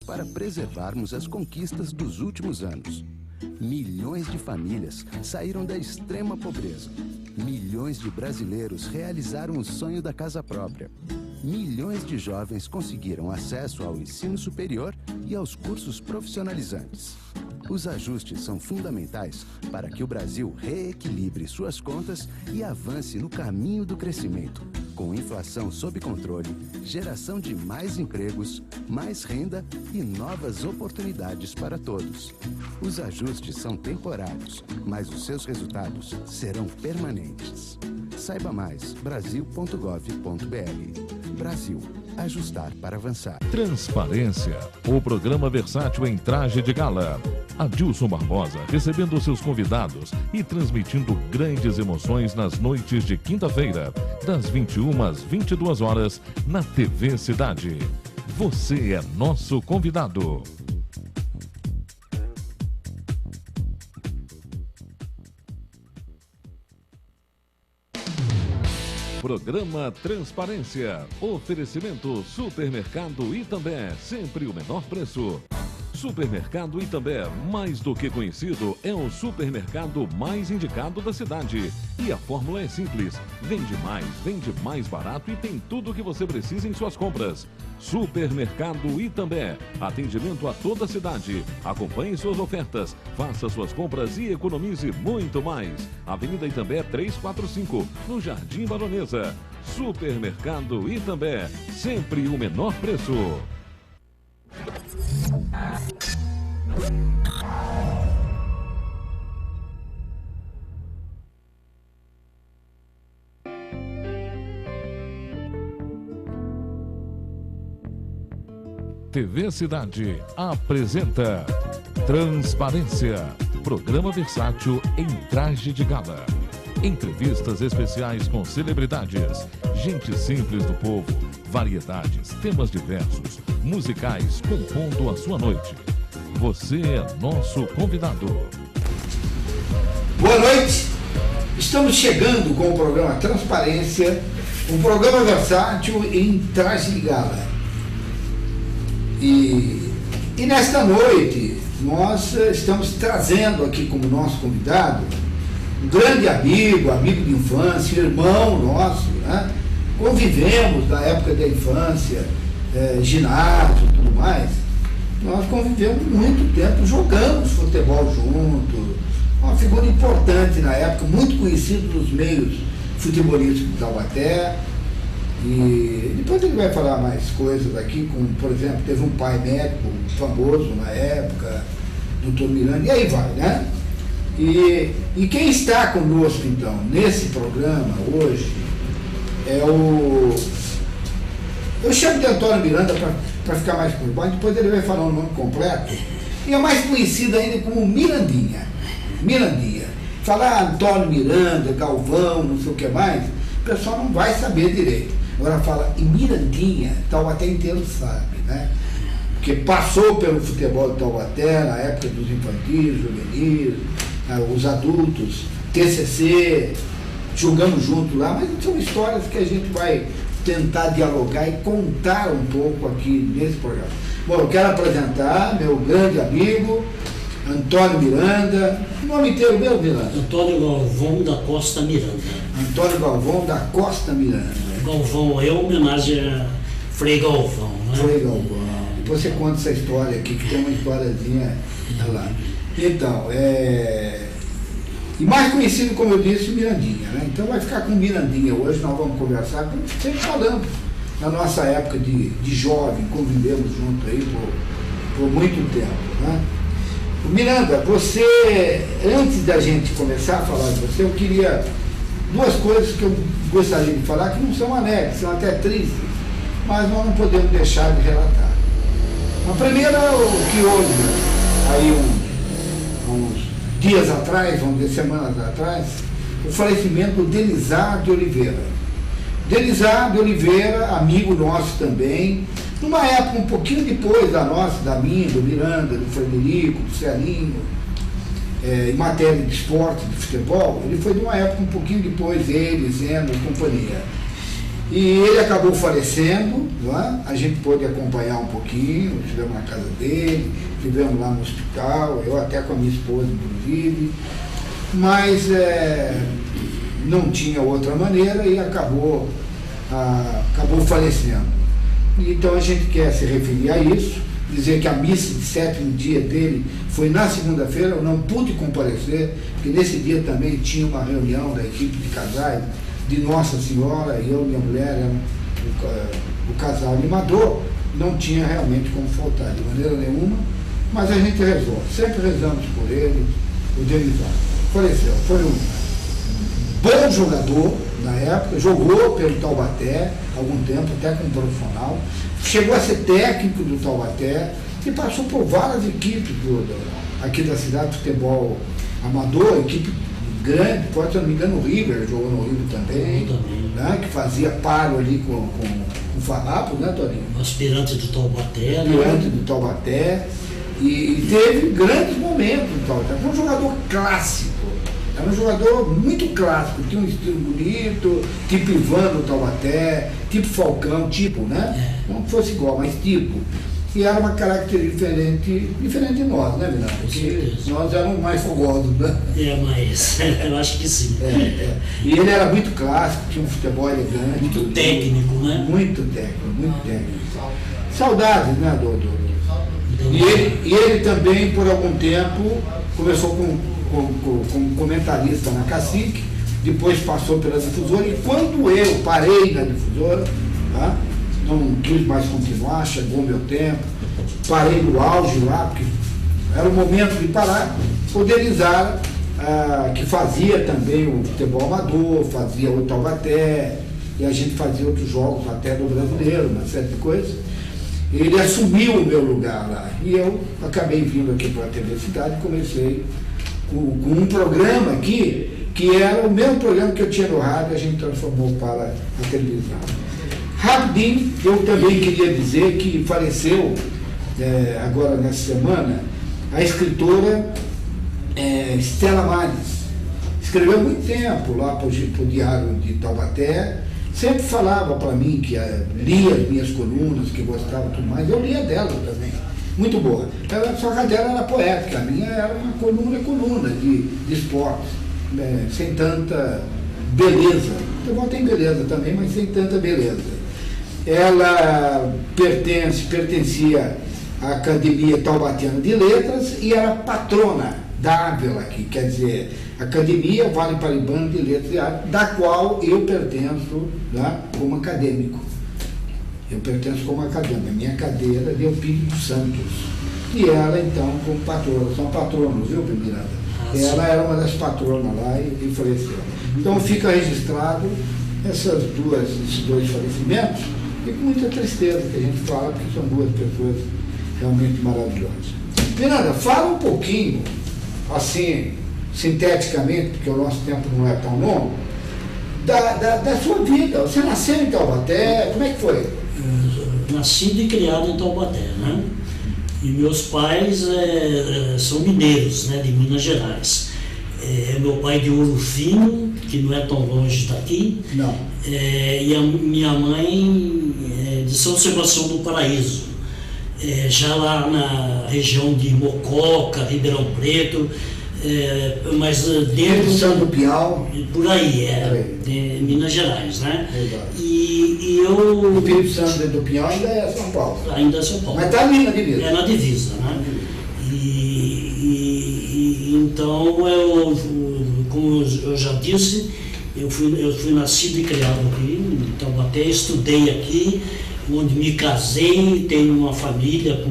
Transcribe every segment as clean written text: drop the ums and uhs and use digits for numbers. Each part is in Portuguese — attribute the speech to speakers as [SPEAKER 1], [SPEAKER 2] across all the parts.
[SPEAKER 1] para preservarmos as conquistas dos últimos anos. Milhões de famílias saíram da extrema pobreza. Milhões de brasileiros realizaram o sonho da casa própria. Milhões de jovens conseguiram acesso ao ensino superior e aos cursos profissionalizantes. Os ajustes são fundamentais para que o Brasil reequilibre suas contas e avance no caminho do crescimento, com inflação sob controle, geração de mais empregos, mais renda e novas oportunidades para todos. Os ajustes são temporários, mas os seus resultados serão permanentes. Saiba mais, brasil.gov.br. Brasil. Ajustar para avançar.
[SPEAKER 2] Transparência. O programa versátil em traje de gala. Adilson Barbosa recebendo seus convidados e transmitindo grandes emoções nas noites de quinta-feira, das 21 às 22 horas, na TV Cidade. Você é nosso convidado. Programa Transparência. Oferecimento Supermercado Itambé, sempre o menor preço. Supermercado Itambé, mais do que conhecido, é o supermercado mais indicado da cidade. E a fórmula é simples: vende mais barato e tem tudo o que você precisa em suas compras. Supermercado Itambé, atendimento a toda a cidade. Acompanhe suas ofertas, faça suas compras e economize muito mais. Avenida Itambé 345, no Jardim Baronesa. Supermercado Itambé, sempre o menor preço. TV Cidade apresenta Transparência, programa versátil em traje de gala. Entrevistas especiais com celebridades, gente simples do povo, variedades, temas diversos, musicais compondo a sua noite. Você é nosso convidado.
[SPEAKER 3] Boa noite, estamos chegando com o programa Transparência, um programa versátil em traje de gala. E nesta noite nós estamos trazendo aqui como nosso convidado um grande amigo de infância, irmão nosso, né? Convivemos na época da infância, ginásio e tudo mais. Nós convivemos muito tempo, jogamos futebol junto, uma figura importante na época, muito conhecido nos meios futebolísticos de Taubaté. E depois ele vai falar mais coisas aqui, como, por exemplo, teve um pai médico famoso na época, Dr. Miranda, e aí vai, né? E quem está conosco, então, nesse programa hoje, é o... Eu chamo de Antônio Miranda para ficar mais por baixo, depois ele vai falar o nome completo, e é mais conhecido ainda como Mirandinha. Falar Antônio Miranda, Galvão, não sei o que mais, o pessoal não vai saber direito. Agora fala em Mirandinha, Taubaté inteiro sabe, né? Porque passou pelo futebol de Taubaté, na época dos infantis, juvenis, os adultos, TCC, jogamos junto lá, mas são histórias que a gente vai tentar dialogar e contar um pouco aqui nesse programa. Bom, eu quero apresentar meu grande amigo, Antônio Miranda. O nome inteiro meu, Miranda?
[SPEAKER 4] Antônio Galvão da Costa Miranda.
[SPEAKER 3] Antônio Galvão da Costa Miranda.
[SPEAKER 4] Galvão é homenagem a Frei Galvão, né?
[SPEAKER 3] Frei Galvão. Depois você conta essa história aqui, que tem uma historiazinha lá. Então, e mais conhecido, como eu disse, Mirandinha, né? Então vai ficar com Mirandinha. Hoje nós vamos conversar, como sempre falamos, na nossa época de jovem, convivemos junto aí por muito tempo, né? Miranda, você, antes da gente começar a falar de você, eu queria duas coisas que eu gostaria de falar, que não são alegres, são até tristes, mas nós não podemos deixar de relatar. A primeira, o que houve aí uns dias atrás, vamos dizer, semanas atrás, o falecimento do Denizar de Oliveira. Denizar de Oliveira, amigo nosso também, numa época um pouquinho depois da nossa, da minha, do Miranda, do Frederico, do Celinho, em matéria de esporte, de futebol, ele foi de uma época um pouquinho depois, ele, Zeno e companhia. E ele acabou falecendo, não é? A gente pôde acompanhar um pouquinho, estivemos na casa dele, estivemos lá no hospital, eu até com a minha esposa, inclusive, mas não tinha outra maneira e acabou falecendo. Então a gente quer se referir a isso, dizer que a missa de 7º dia dele foi na segunda-feira, eu não pude comparecer, porque nesse dia também tinha uma reunião da equipe de casais de Nossa Senhora, e eu e minha mulher eram o casal animador, não tinha realmente como faltar de maneira nenhuma, mas a gente rezou, sempre rezamos por ele, o Denizar. Faleceu, foi um bom jogador na época, jogou pelo Taubaté algum tempo, até como profissional, chegou a ser técnico do Taubaté e passou por várias equipes aqui da cidade de futebol amador, equipe grande, pode, se não me engano, o River, jogou no River também, né, que fazia paro ali com o Farrapo, né, Toninho?
[SPEAKER 4] O aspirante do Taubaté.
[SPEAKER 3] Aspirante do Taubaté, e teve grandes momentos do Taubaté. Foi um jogador clássico, era um jogador muito clássico, tinha um estilo bonito, tipo Ivan do Taubaté, tipo Falcão, tipo, né? Não que fosse igual, mas tipo. E era uma característica diferente de nós, né, Vinado? Porque nós éramos mais fogosos, né?
[SPEAKER 4] Mas eu acho que sim.
[SPEAKER 3] E ele era muito clássico, tinha um futebol elegante.
[SPEAKER 4] Muito técnico, né?
[SPEAKER 3] Muito técnico. Saudades, né, Doutor? E ele também, por algum tempo, começou como comentarista na Cacique, depois passou pela Difusora, e quando eu parei na Difusora, tá? Não quis mais continuar, chegou o meu tempo, parei no auge lá, porque era o momento de parar. O Denizar, que fazia também o futebol amador, fazia o Taubaté, e a gente fazia outros jogos até do brasileiro, uma série de coisas. Ele assumiu o meu lugar lá, e eu acabei vindo aqui para a TV Cidade e comecei com um programa aqui, que era o mesmo programa que eu tinha no rádio, a gente transformou para a televisão. Rapidinho, eu também queria dizer que faleceu, agora nessa semana, a escritora Estela Mares. Escreveu muito tempo lá para o Diário de Taubaté, sempre falava para mim que lia as minhas colunas, que gostava tudo mais, eu lia dela também, muito boa. Só que a dela era poética, a minha era uma coluna de esportes, sem tanta beleza. O tem beleza também, mas sem tanta beleza. Ela pertencia à Academia Taubatiana de Letras e era patrona da Ávila aqui, quer dizer, Academia Vale Paraibano de Letras e Artes, da qual eu pertenço, né, como acadêmico. Eu pertenço como acadêmico, a minha cadeira de Eupídio Santos. E ela, então, como patrona, são patronos, viu, Miranda? Ela era uma das patronas lá e faleceu. Então fica registrado esses dois falecimentos, e com muita tristeza que a gente fala, porque são duas pessoas realmente maravilhosas. Miranda, fala um pouquinho, assim, sinteticamente, porque o nosso tempo não é tão longo, da sua vida. Você nasceu em Taubaté, como é que foi?
[SPEAKER 4] Nascido e criado em Taubaté, né? E meus pais são mineiros, né, de Minas Gerais. Meu pai de Ouro Fino, que não é tão longe daqui.
[SPEAKER 3] Não.
[SPEAKER 4] E a minha mãe de São Sebastião do Paraíso, já lá na região de Mococa, Ribeirão Preto, mas dentro
[SPEAKER 3] do Piau.
[SPEAKER 4] Por aí, de Minas Gerais, né? E eu...
[SPEAKER 3] O Espírito Santo do Piau ainda é São Paulo.
[SPEAKER 4] Ainda é São Paulo.
[SPEAKER 3] Mas está ali na divisa.
[SPEAKER 4] É na divisa, né? Então, como eu já disse, eu fui nascido e criado aqui em Taubaté, estudei aqui, onde me casei, tenho uma família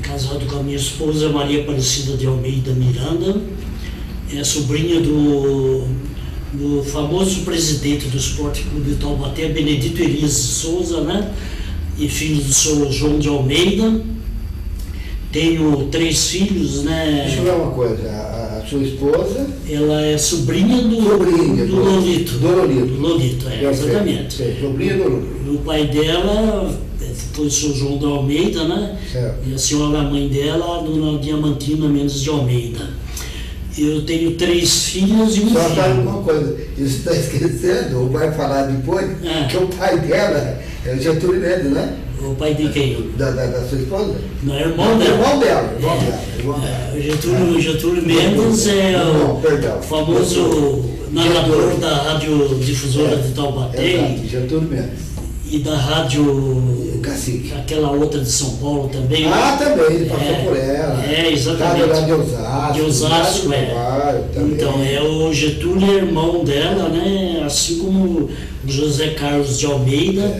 [SPEAKER 4] casado com a minha esposa Maria Aparecida de Almeida Miranda, sobrinha do famoso presidente do Esporte Clube de Taubaté, Benedito Elias Souza, né? E filho do senhor João de Almeida. Tenho 3 filhos, né?
[SPEAKER 3] Deixa eu ver uma coisa, a sua esposa...
[SPEAKER 4] Ela é sobrinha do Lolito. Do Lolito, exatamente.
[SPEAKER 3] Sobrinha do Lolito.
[SPEAKER 4] O pai dela foi o senhor João de Almeida, né?
[SPEAKER 3] Certo.
[SPEAKER 4] E a senhora, a mãe dela, a dona Diamantina Mendes de Almeida. Eu tenho 3 filhas e um
[SPEAKER 3] Só
[SPEAKER 4] filho.
[SPEAKER 3] sabe uma coisa, isso está esquecendo, ou vai falar depois, que o pai dela é o Getúlio Mendes, né?
[SPEAKER 4] O pai de quem?
[SPEAKER 3] Da sua esposa?
[SPEAKER 4] Não, é irmão dela.
[SPEAKER 3] Irmão dela.
[SPEAKER 4] O Getúlio Mendes é o famoso narrador da radiodifusora de Taubaté.
[SPEAKER 3] Exato, Getúlio Mendes.
[SPEAKER 4] E da rádio
[SPEAKER 3] Cacique.
[SPEAKER 4] Aquela outra de São Paulo também.
[SPEAKER 3] Também, ele passou por ela.
[SPEAKER 4] Exatamente.
[SPEAKER 3] Rádio Osasco.
[SPEAKER 4] De Osasco, Então, é o Getúlio, irmão dela, né? Assim como o José Carlos de Almeida,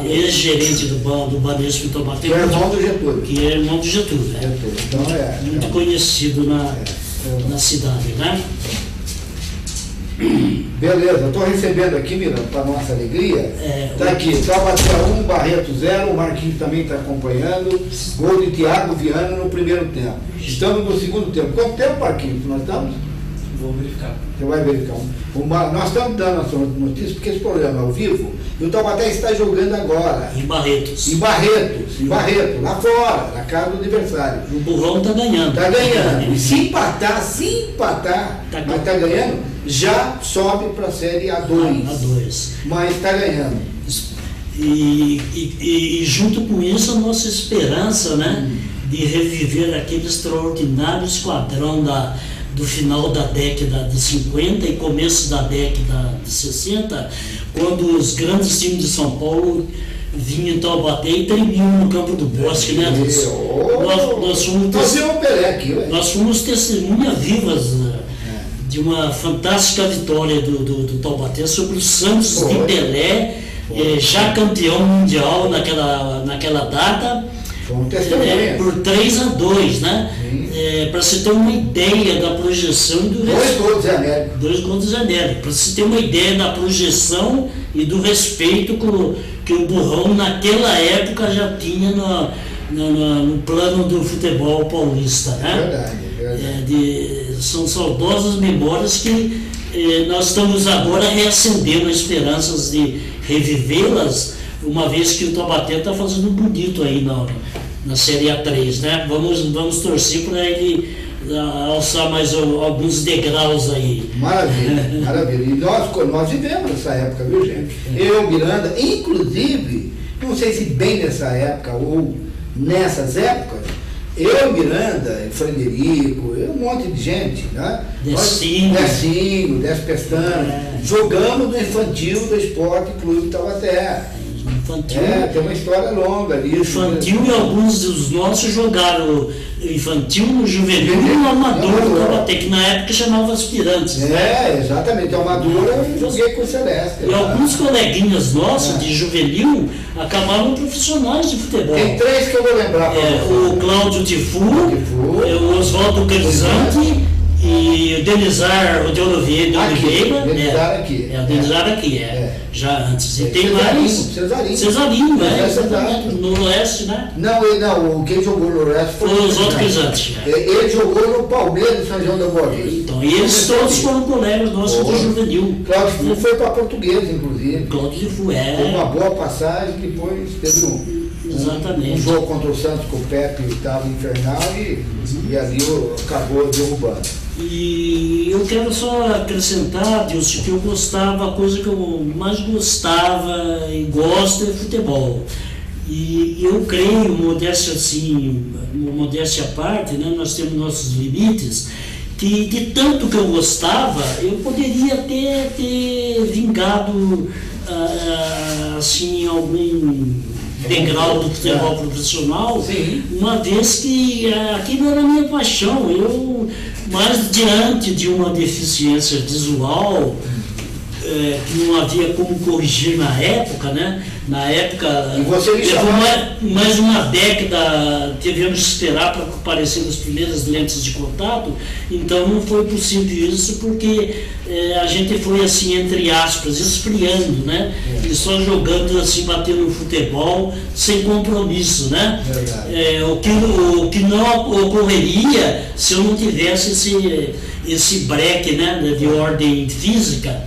[SPEAKER 4] ex-gerente do Banespa em Taubaté.
[SPEAKER 3] Que é irmão do Getúlio.
[SPEAKER 4] Que é irmão do Getúlio, né?
[SPEAKER 3] Então,
[SPEAKER 4] muito conhecido na cidade, né?
[SPEAKER 3] Beleza, estou recebendo aqui, Miranda, para nossa alegria. Está aqui, Taubaté 1, Barreto 0, o Marquinhos também está acompanhando. Gol de Thiago Viana no primeiro tempo. Estamos no segundo tempo. Quanto tempo, Marquinhos, nós estamos?
[SPEAKER 5] Vou verificar.
[SPEAKER 3] Você vai verificar. Nós estamos dando essa notícia porque esse programa é ao vivo e o Taubaté está jogando agora.
[SPEAKER 4] Em Barretos.
[SPEAKER 3] Em Barretos, lá fora, na casa do adversário.
[SPEAKER 4] O Burrão está ganhando.
[SPEAKER 3] Está ganhando. E se empatar, mas está ganhando, já sobe para a Série A2. Mas está ganhando.
[SPEAKER 4] E junto com isso a nossa esperança, né, de reviver aquele extraordinário esquadrão do final da década de 50 e começo da década de 60, quando os grandes times de São Paulo vinham em Taubaté e tremiam no Campo do Bosque, né? Nós fomos testemunhas vivas de uma fantástica vitória do Taubaté sobre o Santos de Pelé, já campeão mundial naquela data, por 3-2, né? Para se ter uma ideia da projeção e do respeito. 2 gols de América. Para se ter uma ideia da projeção e do respeito que o Burrão naquela época já tinha no plano do futebol paulista, né? Verdade. São saudosas memórias que nós estamos agora reacendendo esperanças de revivê-las, uma vez que o Taubaté está fazendo bonito aí na Série A3, né? Vamos torcer para ele alçar mais alguns degraus aí.
[SPEAKER 3] Maravilha. E nós vivemos essa época, viu, gente? Eu, Miranda, inclusive, não sei se bem nessa época ou nessas épocas, eu, Miranda, Frederico, um monte de gente, né? Decinho, Décio Pestana, jogamos no infantil do Esporte Clube Taubaté.
[SPEAKER 4] Infantil,
[SPEAKER 3] tem uma história longa ali.
[SPEAKER 4] Infantil e alguns dos nossos jogaram infantil, no juvenil e no amador do Taubaté, que na época chamava aspirantes.
[SPEAKER 3] Exatamente, o amador eu joguei com o Celeste.
[SPEAKER 4] E alguns coleguinhas nossos de juvenil acabaram profissionais de futebol.
[SPEAKER 3] Tem 3 que eu vou lembrar.
[SPEAKER 4] O Cláudio Tifu, o Oswaldo Carizante e o Denizar de Oliveira. O Denizar aqui, já antes. E tem vários. Cesarinho, no Oeste, né?
[SPEAKER 3] Não, quem jogou no Oeste
[SPEAKER 4] foi o Oswaldo Carizante.
[SPEAKER 3] Ele jogou no Palmeiras, São João da Boa Vista.
[SPEAKER 4] Então, e eles todos foram colegas nossos do juvenil.
[SPEAKER 3] Cláudio Tifu foi para Portuguesa, inclusive.
[SPEAKER 4] Cláudio Tifu,
[SPEAKER 3] Teve uma boa passagem, depois teve um jogo contra o Santos com o Pepe, estava infernal e ali acabou derrubando.
[SPEAKER 4] E eu quero só acrescentar, Dilson, que eu gostava, a coisa que eu mais gostava e gosto é futebol. E eu creio, modéstia à parte, né, nós temos nossos limites, que de tanto que eu gostava, eu poderia ter vingado assim, algum degrau do futebol profissional, uma vez que aquilo era a minha paixão. Mas diante de uma deficiência visual, que não havia como corrigir na época, né? Na época, levou mais uma década, tivemos que esperar para aparecer as primeiras lentes de contato, então não foi possível isso, porque a gente foi assim, entre aspas, esfriando, né? E só jogando assim, batendo no futebol, sem compromisso, né? O que não ocorreria se eu não tivesse esse break, né, de ordem física,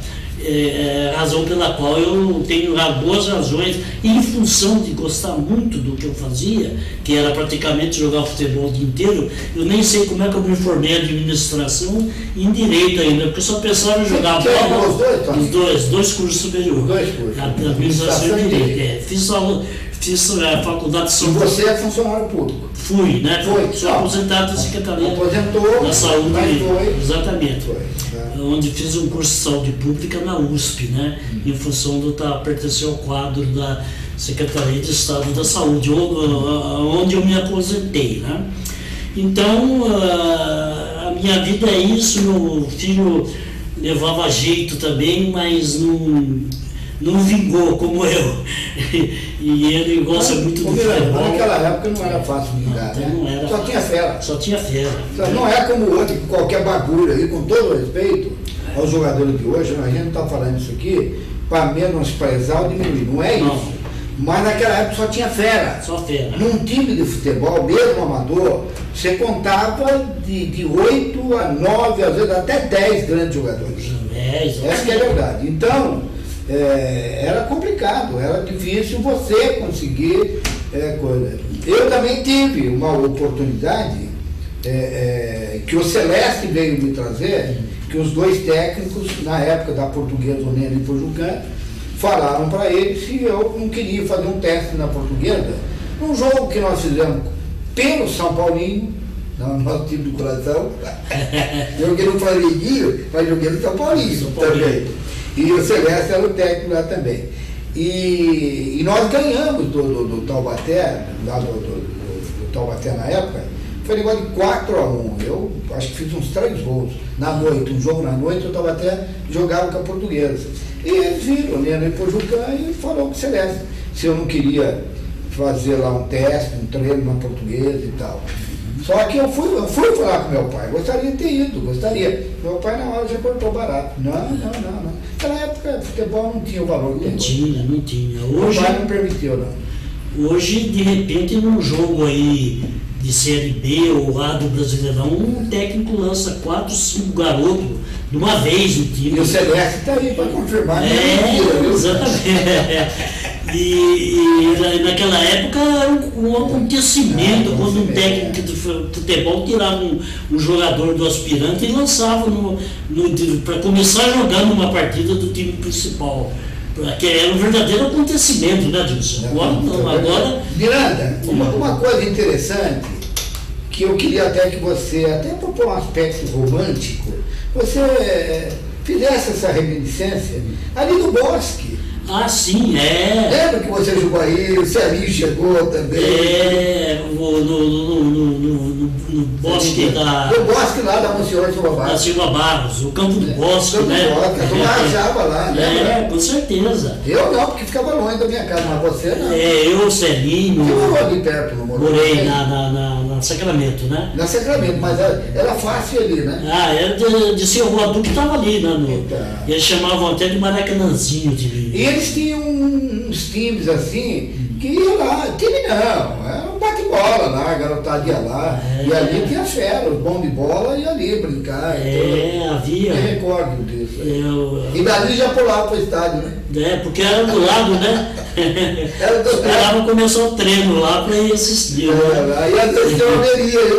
[SPEAKER 4] razão pela qual eu tenho boas razões, e em função de gostar muito do que eu fazia, que era praticamente jogar futebol o dia inteiro. Eu nem sei como é que eu me formei em administração e em direito ainda, porque eu só pensava em jogar bola. Os dois cursos superiores. Administração e direito. Fiz a faculdade de São Paulo.
[SPEAKER 3] E você é funcionário público?
[SPEAKER 4] Fui, né? Sou aposentado da Secretaria da Saúde. Exatamente. Onde fiz um curso de saúde pública na USP, né? Em função de pertencer ao quadro da Secretaria de Estado da Saúde, onde eu me aposentei, né? Então, a minha vida é isso. Meu filho levava jeito também, mas não vingou como eu. E ele gosta muito do futebol.
[SPEAKER 3] Naquela época não era fácil vingar, né?
[SPEAKER 4] Não era.
[SPEAKER 3] Só tinha fera.
[SPEAKER 4] Só
[SPEAKER 3] não é como hoje, qualquer bagulho aí, com todo respeito aos jogadores de hoje, a gente não está falando isso aqui para menosprezar ou diminuir, não é isso. Mas naquela época só tinha fera.
[SPEAKER 4] Só fera.
[SPEAKER 3] Num time de futebol, mesmo amador, você contava de 8 a 9, às vezes até 10 grandes jogadores. Essa que é a verdade. Então, era complicado, era difícil você conseguir coisa. Eu também tive uma oportunidade que o Celeste veio me trazer, que os dois técnicos, na época da Portuguesa, o Neno e Pojucã, falaram para ele se eu não queria fazer um teste na Portuguesa, num jogo que nós fizemos pelo São Paulinho, no nosso time do coração. Joguei no Flamenguinho, mas joguei no São Paulinho também. E o Celeste era o técnico lá também. E nós ganhamos do Taubaté, lá do Taubaté na época, foi negócio de 4-1. Eu acho que fiz uns 3 gols na noite, um jogo na noite, o Taubaté jogava com a Portuguesa. E eles viram, né, em Pojucã, e falou com o Celeste se eu não queria fazer lá um teste, um treino na Portuguesa e tal. Só que eu fui falar com meu pai, gostaria de ter ido, gostaria. Meu pai na hora já cortou barato. Não. Naquela época o futebol não tinha o valor que tem.
[SPEAKER 4] Não tinha.
[SPEAKER 3] Hoje, meu pai não permitiu, não.
[SPEAKER 4] Hoje, de repente, num jogo aí de Série B ou A do Brasileirão, um técnico lança 4, 5 garotos de uma vez no time.
[SPEAKER 3] E o Celeste está aí para confirmar.
[SPEAKER 4] Exatamente. E naquela época era um acontecimento quando um técnico de futebol tirava um jogador do aspirante e lançava para começar a jogar numa partida do time principal. Que era um verdadeiro acontecimento, né, Dilson? Agora não, agora...
[SPEAKER 3] Miranda, uma coisa interessante, que eu queria até que você, até propor um aspecto romântico, você fizesse essa reminiscência ali no Bosque.
[SPEAKER 4] Ah, sim, é.
[SPEAKER 3] Lembra que você jogou aí, o Celinho chegou também?
[SPEAKER 4] No Bosque da...
[SPEAKER 3] No Bosque lá da Monsenhor Silva Barros.
[SPEAKER 4] Da Silva Barros, o Campo do Bosque, né?
[SPEAKER 3] A turma rachava lá, né?
[SPEAKER 4] Com certeza.
[SPEAKER 3] Eu não, porque ficava longe da minha casa, mas você não.
[SPEAKER 4] Eu, Celinho...
[SPEAKER 3] Você morou ali perto, não morou?
[SPEAKER 4] Morei na Sacramento, né?
[SPEAKER 3] Na Sacramento, mas era fácil ali, né?
[SPEAKER 4] Era de ser o adulto que estava ali, né? Eles chamavam até de Maracanãzinho de mim.
[SPEAKER 3] E eles tinham uns times assim, que ia lá, time não, era um bate-bola lá, a garotada ia lá, e ali tinha fera, os bons de bola e ali brincar.
[SPEAKER 4] Havia.
[SPEAKER 3] Eu recordo disso. E dali já pulava para o estádio, né?
[SPEAKER 4] Porque era do lado, né? Esperava começar o treino lá para ir assistir.
[SPEAKER 3] Aí às vezes tinha uma averia, né?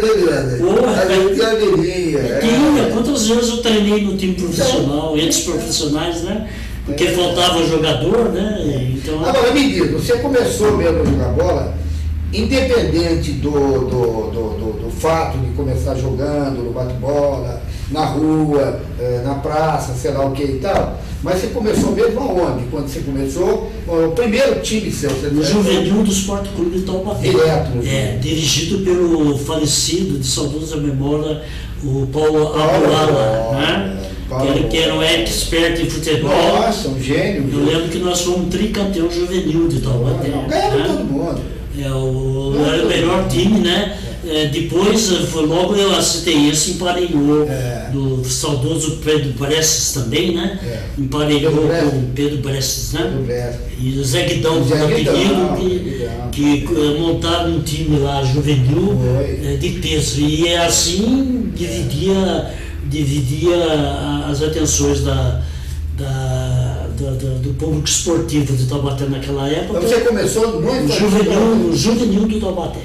[SPEAKER 3] Às vezes tinha averia.
[SPEAKER 4] Tinha, quantas vezes eu treinei no time profissional, entre os profissionais, né? Porque faltava jogador, né? Então...
[SPEAKER 3] Agora, me diz, você começou mesmo a jogar bola, independente do fato de começar jogando no bate-bola, na rua, na praça, sei lá o que e tal, mas você começou mesmo aonde? Quando você começou, o primeiro time seu?
[SPEAKER 4] O Juvenil do Sport Clube de Taubaté. Dirigido pelo falecido, de saudosa memória, o Paulo Abuala, né? Que era um expert em futebol.
[SPEAKER 3] Nossa, um gênio.
[SPEAKER 4] Eu lembro que nós fomos tricampeão juvenil de Taubaté.
[SPEAKER 3] Ganhava todo mundo.
[SPEAKER 4] Era o melhor time, né? Depois, foi logo eu acertei esse, emparelhou do saudoso Pedro Prestes também, né? Emparelhou com o Pedro Prestes, né? E o Zé Guidão, do Pequeno, que montaram um time lá juvenil de peso. E assim dividia as atenções da do público esportivo de Taubaté naquela época.
[SPEAKER 3] Então você começou no infantil?
[SPEAKER 4] No juvenil do Taubaté.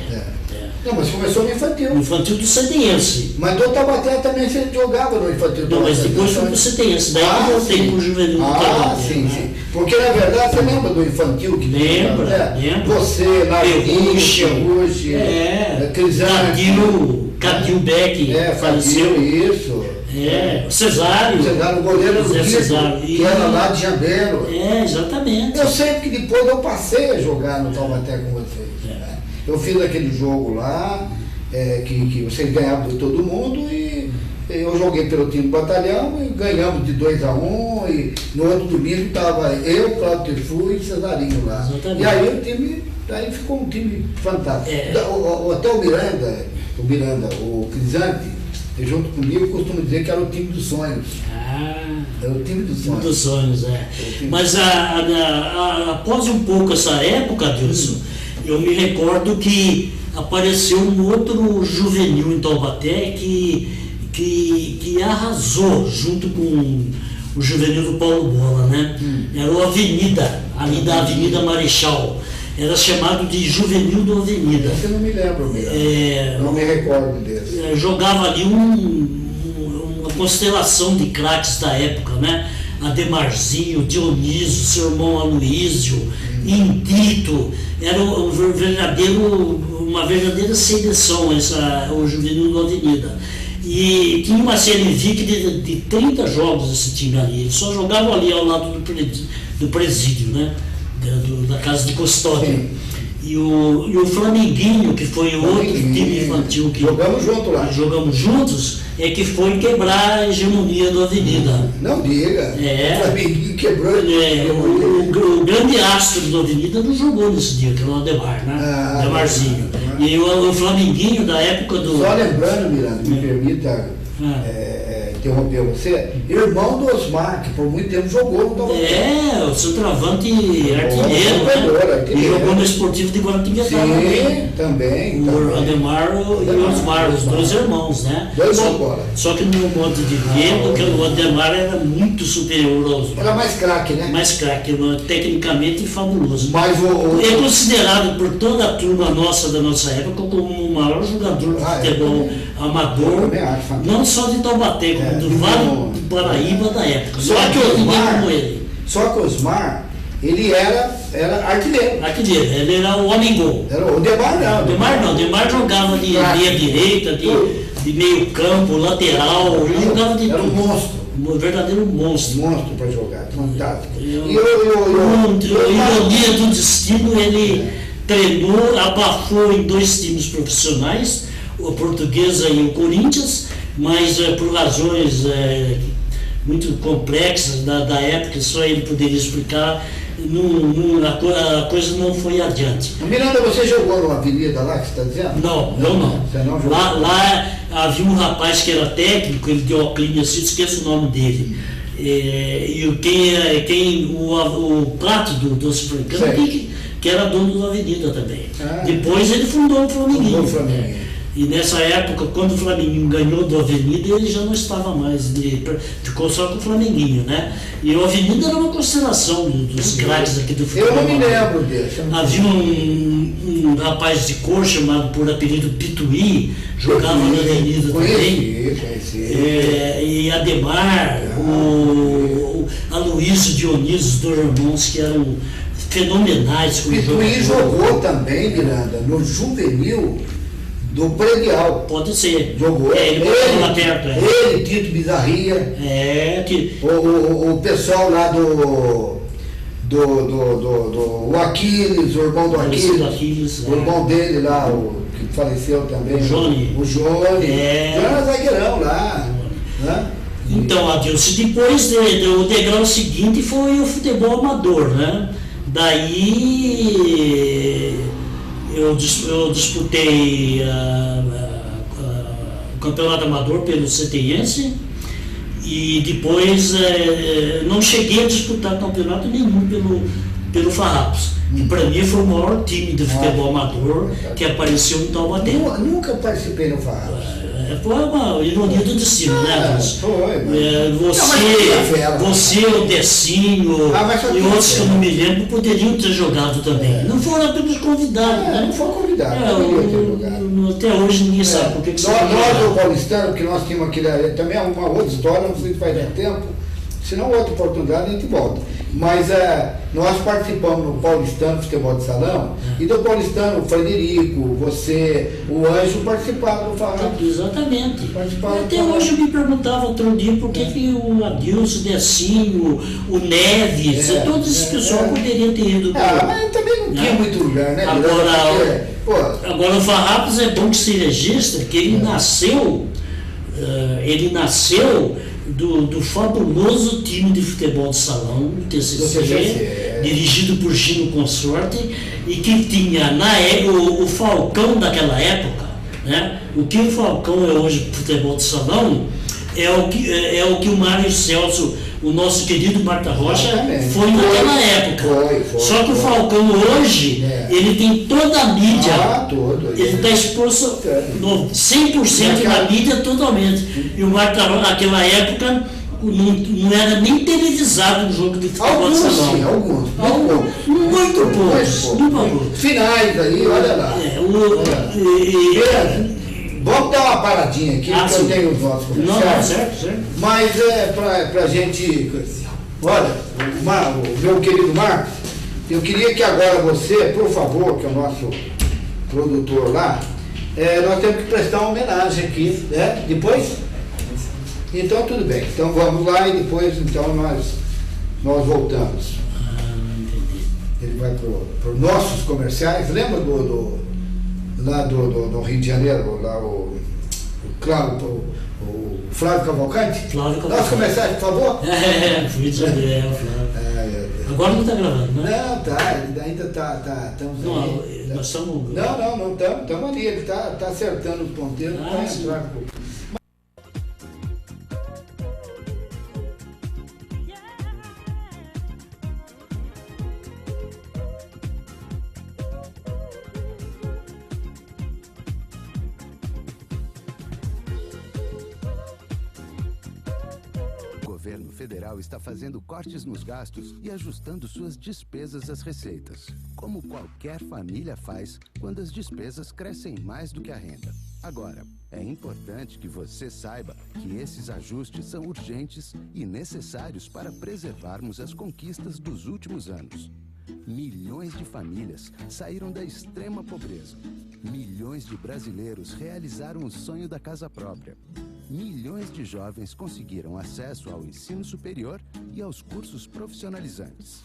[SPEAKER 3] Não, mas começou no infantil.
[SPEAKER 4] No infantil do Cetense.
[SPEAKER 3] Mas do Taubaté também você jogava no infantil do
[SPEAKER 4] Não, mas
[SPEAKER 3] Taubaté.
[SPEAKER 4] depois foi pro Cetense, daí eu voltei pro juvenil do Taubaté.
[SPEAKER 3] Sim,
[SPEAKER 4] né?
[SPEAKER 3] sim. Porque na verdade você lembra do infantil que
[SPEAKER 4] Lembra.
[SPEAKER 3] Você, Larguinho, Ferrucci, Crisante,
[SPEAKER 4] Cadil Beck, faleceu.
[SPEAKER 3] Isso.
[SPEAKER 4] O Cesário.
[SPEAKER 3] O goleiro do
[SPEAKER 4] Cesário.
[SPEAKER 3] que era lá de Jambelo.
[SPEAKER 4] Exatamente.
[SPEAKER 3] Eu sei que depois eu passei a jogar no Taubaté com vocês. Né? Eu fiz aquele jogo lá, que vocês ganhavam de todo mundo e eu joguei pelo time do batalhão e ganhamos de 2-1 e no outro domingo estava eu, Cláudio Tefu e Cesarinho lá.
[SPEAKER 4] Exatamente.
[SPEAKER 3] E aí aí ficou um time fantástico. Até o Miranda, o Crisante, junto comigo, costumo dizer que era o time dos sonhos. Era o time dos sonhos.
[SPEAKER 4] Time dos sonhos, Mas após um pouco essa época, Adilson, eu me recordo que apareceu um outro juvenil em Taubaté que arrasou junto com o juvenil do Paulo Bola, né? Era o Avenida, ali da Avenida Marechal. Era chamado de Juvenil do Avenida.
[SPEAKER 3] Eu não me lembro mesmo. Não me recordo desse.
[SPEAKER 4] Jogava ali uma constelação de craques da época, né? Ademarzinho, Dionísio, seu irmão Aloísio, Indito. Era uma verdadeira seleção o Juvenil do Avenida. E tinha uma série invicta de 30 jogos esse time ali. Eles só jogavam ali ao lado do presídio, né? Da casa de custódia. E o Flamenguinho, que foi outro time infantil que
[SPEAKER 3] jogamos junto lá.
[SPEAKER 4] Jogamos juntos, que foi quebrar a hegemonia do Avenida.
[SPEAKER 3] Não diga. O Flamenguinho quebrou a hegemonia.
[SPEAKER 4] O grande astro do Avenida não jogou nesse dia, que era o Ademar, né? Ademarzinho. E o Flamenguinho da época do.
[SPEAKER 3] Só lembrando, Miranda, me permita interromper você, irmão do Osmar, que por muito tempo jogou no Taubaté.
[SPEAKER 4] O centroavante artilheiro, né? E jogou no Esportivo de Guaratinguetá
[SPEAKER 3] também.
[SPEAKER 4] O Ademar e o Osmar, os dois irmãos, né? Só que no modo de ver, o Ademar era muito superior ao Osmar.
[SPEAKER 3] Era mais craque, né?
[SPEAKER 4] Mais craque, tecnicamente fabuloso.
[SPEAKER 3] Mas
[SPEAKER 4] é considerado por toda a turma nossa da nossa época como o maior jogador de futebol amador, não só de Taubaté, como do Vale do Paraíba da época.
[SPEAKER 3] Só que o Osmar, ele era artilheiro.
[SPEAKER 4] Ele era o homem-gol.
[SPEAKER 3] O Demar não.
[SPEAKER 4] O Demar jogava de meia direita, de meio campo, lateral, ele jogava de
[SPEAKER 3] tudo. Era um monstro.
[SPEAKER 4] Um verdadeiro monstro.
[SPEAKER 3] Monstro para jogar, fantástico.
[SPEAKER 4] Ironia do destino, ele treinou, abafou em 2 times profissionais, o Portuguesa e o Corinthians, mas por razões muito complexas da época, só ele poderia explicar, a coisa não foi adiante.
[SPEAKER 3] Miranda, você jogou numa avenida lá que você está dizendo?
[SPEAKER 4] Não, eu não.
[SPEAKER 3] Você não jogou?
[SPEAKER 4] Lá havia um rapaz que era técnico, ele deu óculos assim, esqueço o nome dele. O prato do Doce Francano, que era dono da avenida também. Depois ele fundou o Flamenguinho. E nessa época, quando o Flamenguinho ganhou do Avenida, ele já não estava mais, ficou só com o Flamenguinho, né? E o Avenida era uma constelação dos craques aqui do futebol.
[SPEAKER 3] Eu não me lembro desse.
[SPEAKER 4] Havia um rapaz de cor chamado por apelido Pituí, jogava na Avenida também. E Ademar, o Aloísio Dionísio, os 2 irmãos que eram fenomenais.
[SPEAKER 3] Pituí jogou também, Miranda, no juvenil do Predial.
[SPEAKER 4] Pode ser.
[SPEAKER 3] Jogou.
[SPEAKER 4] Ele morava lá perto.
[SPEAKER 3] Ele, Tito Bizarria. O pessoal lá do Aquiles, o irmão do Aquiles. O irmão dele lá, que faleceu também. O Jôni. Era zagueirão lá. Né?
[SPEAKER 4] Então, Adilson, depois o degrau seguinte foi o futebol amador, né? Daí eu disputei o campeonato amador pelo Cetense e depois não cheguei a disputar campeonato nenhum pelo Farrapos. E para mim foi o maior time de futebol amador que apareceu em Taubaté.
[SPEAKER 3] Nunca participei no Farrapos.
[SPEAKER 4] Foi uma ironia do destino, né? Você, o Decinho e outros que eu não me lembro poderiam ter jogado também. Não foram apenas convidados, né?
[SPEAKER 3] Não foram convidados, não ter jogado.
[SPEAKER 4] Até hoje ninguém sabe por que você
[SPEAKER 3] nós, o paulistano, porque nós tínhamos aqui também uma outra história, não sei se vai dar tempo, se não outra oportunidade a gente volta. Mas nós participamos no Paulistano Futebol de Salão e do Paulistano, o Frederico, você, o Anjo participaram do Farrapos.
[SPEAKER 4] Exatamente. Até hoje eu me perguntava outro dia por que o Adilson, o Decinho, o Neves, todos esses pessoal poderiam ter ido.
[SPEAKER 3] Mas também não tinha muito lugar, né?
[SPEAKER 4] Agora o Farrapos é bom que se registra que ele nasceu do fabuloso time de futebol de salão, TCC, dirigido por Gino Consorte, e que tinha o Falcão daquela época, né? O que o Falcão é hoje futebol de salão é o que o Mário Celso, o nosso querido Marta Rocha, foi naquela época. Só que o Falcão hoje, ele tem toda a mídia, ele está exposto 100% na mídia totalmente. E o Marta Rocha, naquela época, não era nem televisado um jogo de futebol de salão.
[SPEAKER 3] Sim, alguns.
[SPEAKER 4] Muito poucos.
[SPEAKER 3] Finais aí, olha lá. Vamos dar uma paradinha aqui, porque eu tenho os nossos comerciais.
[SPEAKER 4] Certo.
[SPEAKER 3] Mas pra gente... Olha, o meu querido Marcos, eu queria que agora você, por favor, que é o nosso produtor lá, nós temos que prestar uma homenagem aqui, né? Depois? Então tudo bem. Então vamos lá e depois então nós voltamos. Ele vai para os nossos comerciais. Lembra lá do Rio de Janeiro, lá o Flávio Cavalcante? Nosso comercial, por favor?
[SPEAKER 4] Rio de Janeiro, Flávio. Agora não está gravando, né?
[SPEAKER 3] Não, tá, ele ainda estamos
[SPEAKER 4] ali. Nós estamos...
[SPEAKER 3] Não, estamos ali, ele está acertando os ponteiros para entrar.
[SPEAKER 1] O governo federal está fazendo cortes nos gastos e ajustando suas despesas às receitas, como qualquer família faz quando as despesas crescem mais do que a renda. Agora, é importante que você saiba que esses ajustes são urgentes e necessários para preservarmos as conquistas dos últimos anos. Milhões de famílias saíram da extrema pobreza. Milhões de brasileiros realizaram o sonho da casa própria. Milhões de jovens conseguiram acesso ao ensino superior e aos cursos profissionalizantes.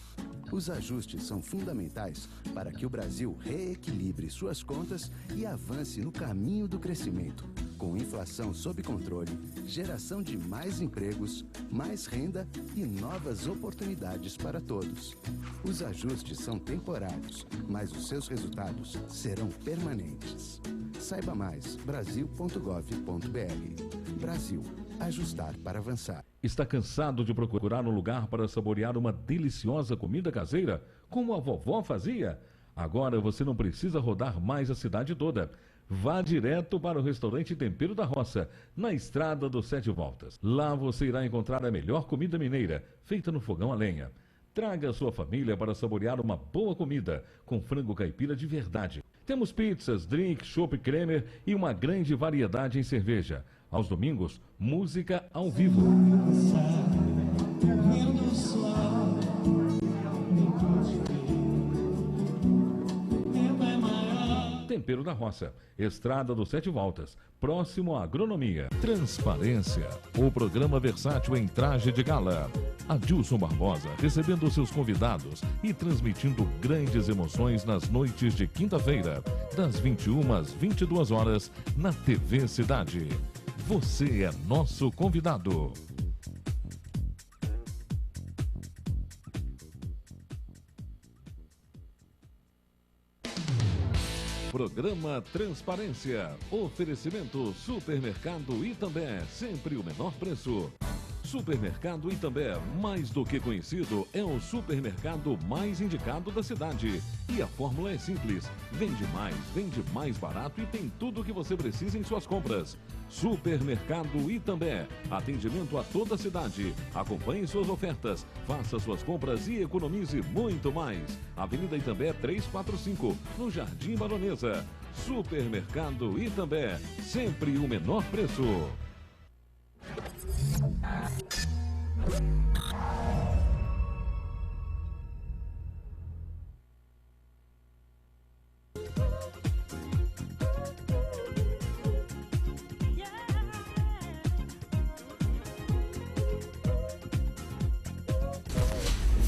[SPEAKER 1] Os ajustes são fundamentais para que o Brasil reequilibre suas contas e avance no caminho do crescimento, com inflação sob controle, geração de mais empregos, mais renda e novas oportunidades para todos. Os ajustes são temporários, mas os seus resultados serão permanentes. Saiba mais, brasil.gov.br. Brasil, ajustar para avançar.
[SPEAKER 2] Está cansado de procurar um lugar para saborear uma deliciosa comida caseira, como a vovó fazia? Agora você não precisa rodar mais a cidade toda. Vá direto para o restaurante Tempero da Roça, na Estrada dos 7 Voltas. Lá você irá encontrar a melhor comida mineira, feita no fogão a lenha. Traga a sua família para saborear uma boa comida, com frango caipira de verdade. Temos pizzas, drinks, chopp cremer e uma grande variedade em cerveja. Aos domingos, música ao vivo. Tempero da Roça, Estrada dos 7 Voltas, próximo à Agronomia. Transparência, o programa versátil em traje de gala. Adilson Barbosa recebendo seus convidados e transmitindo grandes emoções nas noites de quinta-feira, das 21 às 22 horas, na TV Cidade. Você é nosso convidado. Programa Transparência. Oferecimento Supermercado Itambé. Sempre o menor preço. Supermercado Itambé, mais do que conhecido, é o supermercado mais indicado da cidade. E a fórmula é simples: vende mais barato e tem tudo o que você precisa em suas compras. Supermercado Itambé, atendimento a toda a cidade. Acompanhe suas ofertas, faça suas compras e economize muito mais. Avenida Itambé 345, no Jardim Baronesa. Supermercado Itambé, sempre o menor preço.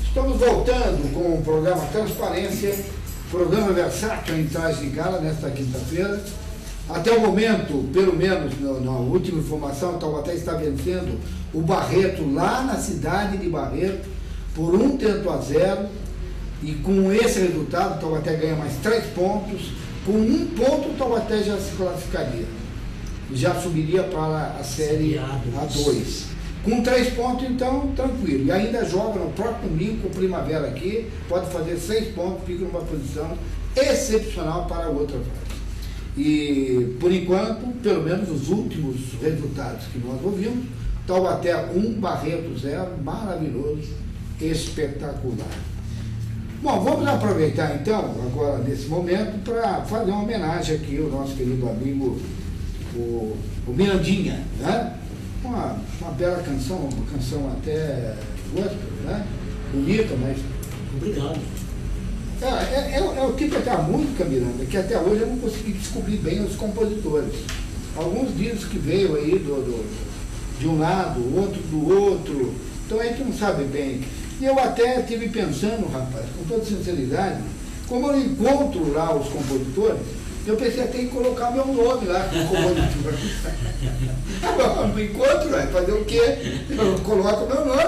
[SPEAKER 3] Estamos voltando com o programa Transparência, programa versátil em traje de gala nesta quinta-feira. Até o momento, pelo menos na última informação, o Taubaté está vencendo o Barreto lá na cidade de Barreto por 1-0, e com esse resultado o Taubaté ganha mais 3 pontos. Com 1 ponto o Taubaté já se classificaria, já subiria para a série A2. Com 3 pontos, então, tranquilo. E ainda joga no próprio domingo com o Primavera aqui, pode fazer 6 pontos, fica numa posição excepcional para a outra fase. E, por enquanto, pelo menos os últimos resultados que nós ouvimos, Taubaté 1, Barreto 0, maravilhoso, espetacular. Bom, vamos aproveitar então, agora nesse momento, para fazer uma homenagem aqui ao nosso querido amigo, o Mirandinha, né? Uma bela canção, uma canção até gospel, né? Bonita, mas...
[SPEAKER 4] Obrigado.
[SPEAKER 3] É o tipo da música, Miranda, que até hoje eu não consegui descobrir bem os compositores. Alguns dizem que veio aí de um lado, outro do outro, então a gente não sabe bem. E eu até estive pensando, rapaz, com toda sinceridade, como eu encontro lá os compositores, eu pensei até em colocar meu nome lá como compositor. Não encontro, vai fazer o quê? Eu coloco meu nome,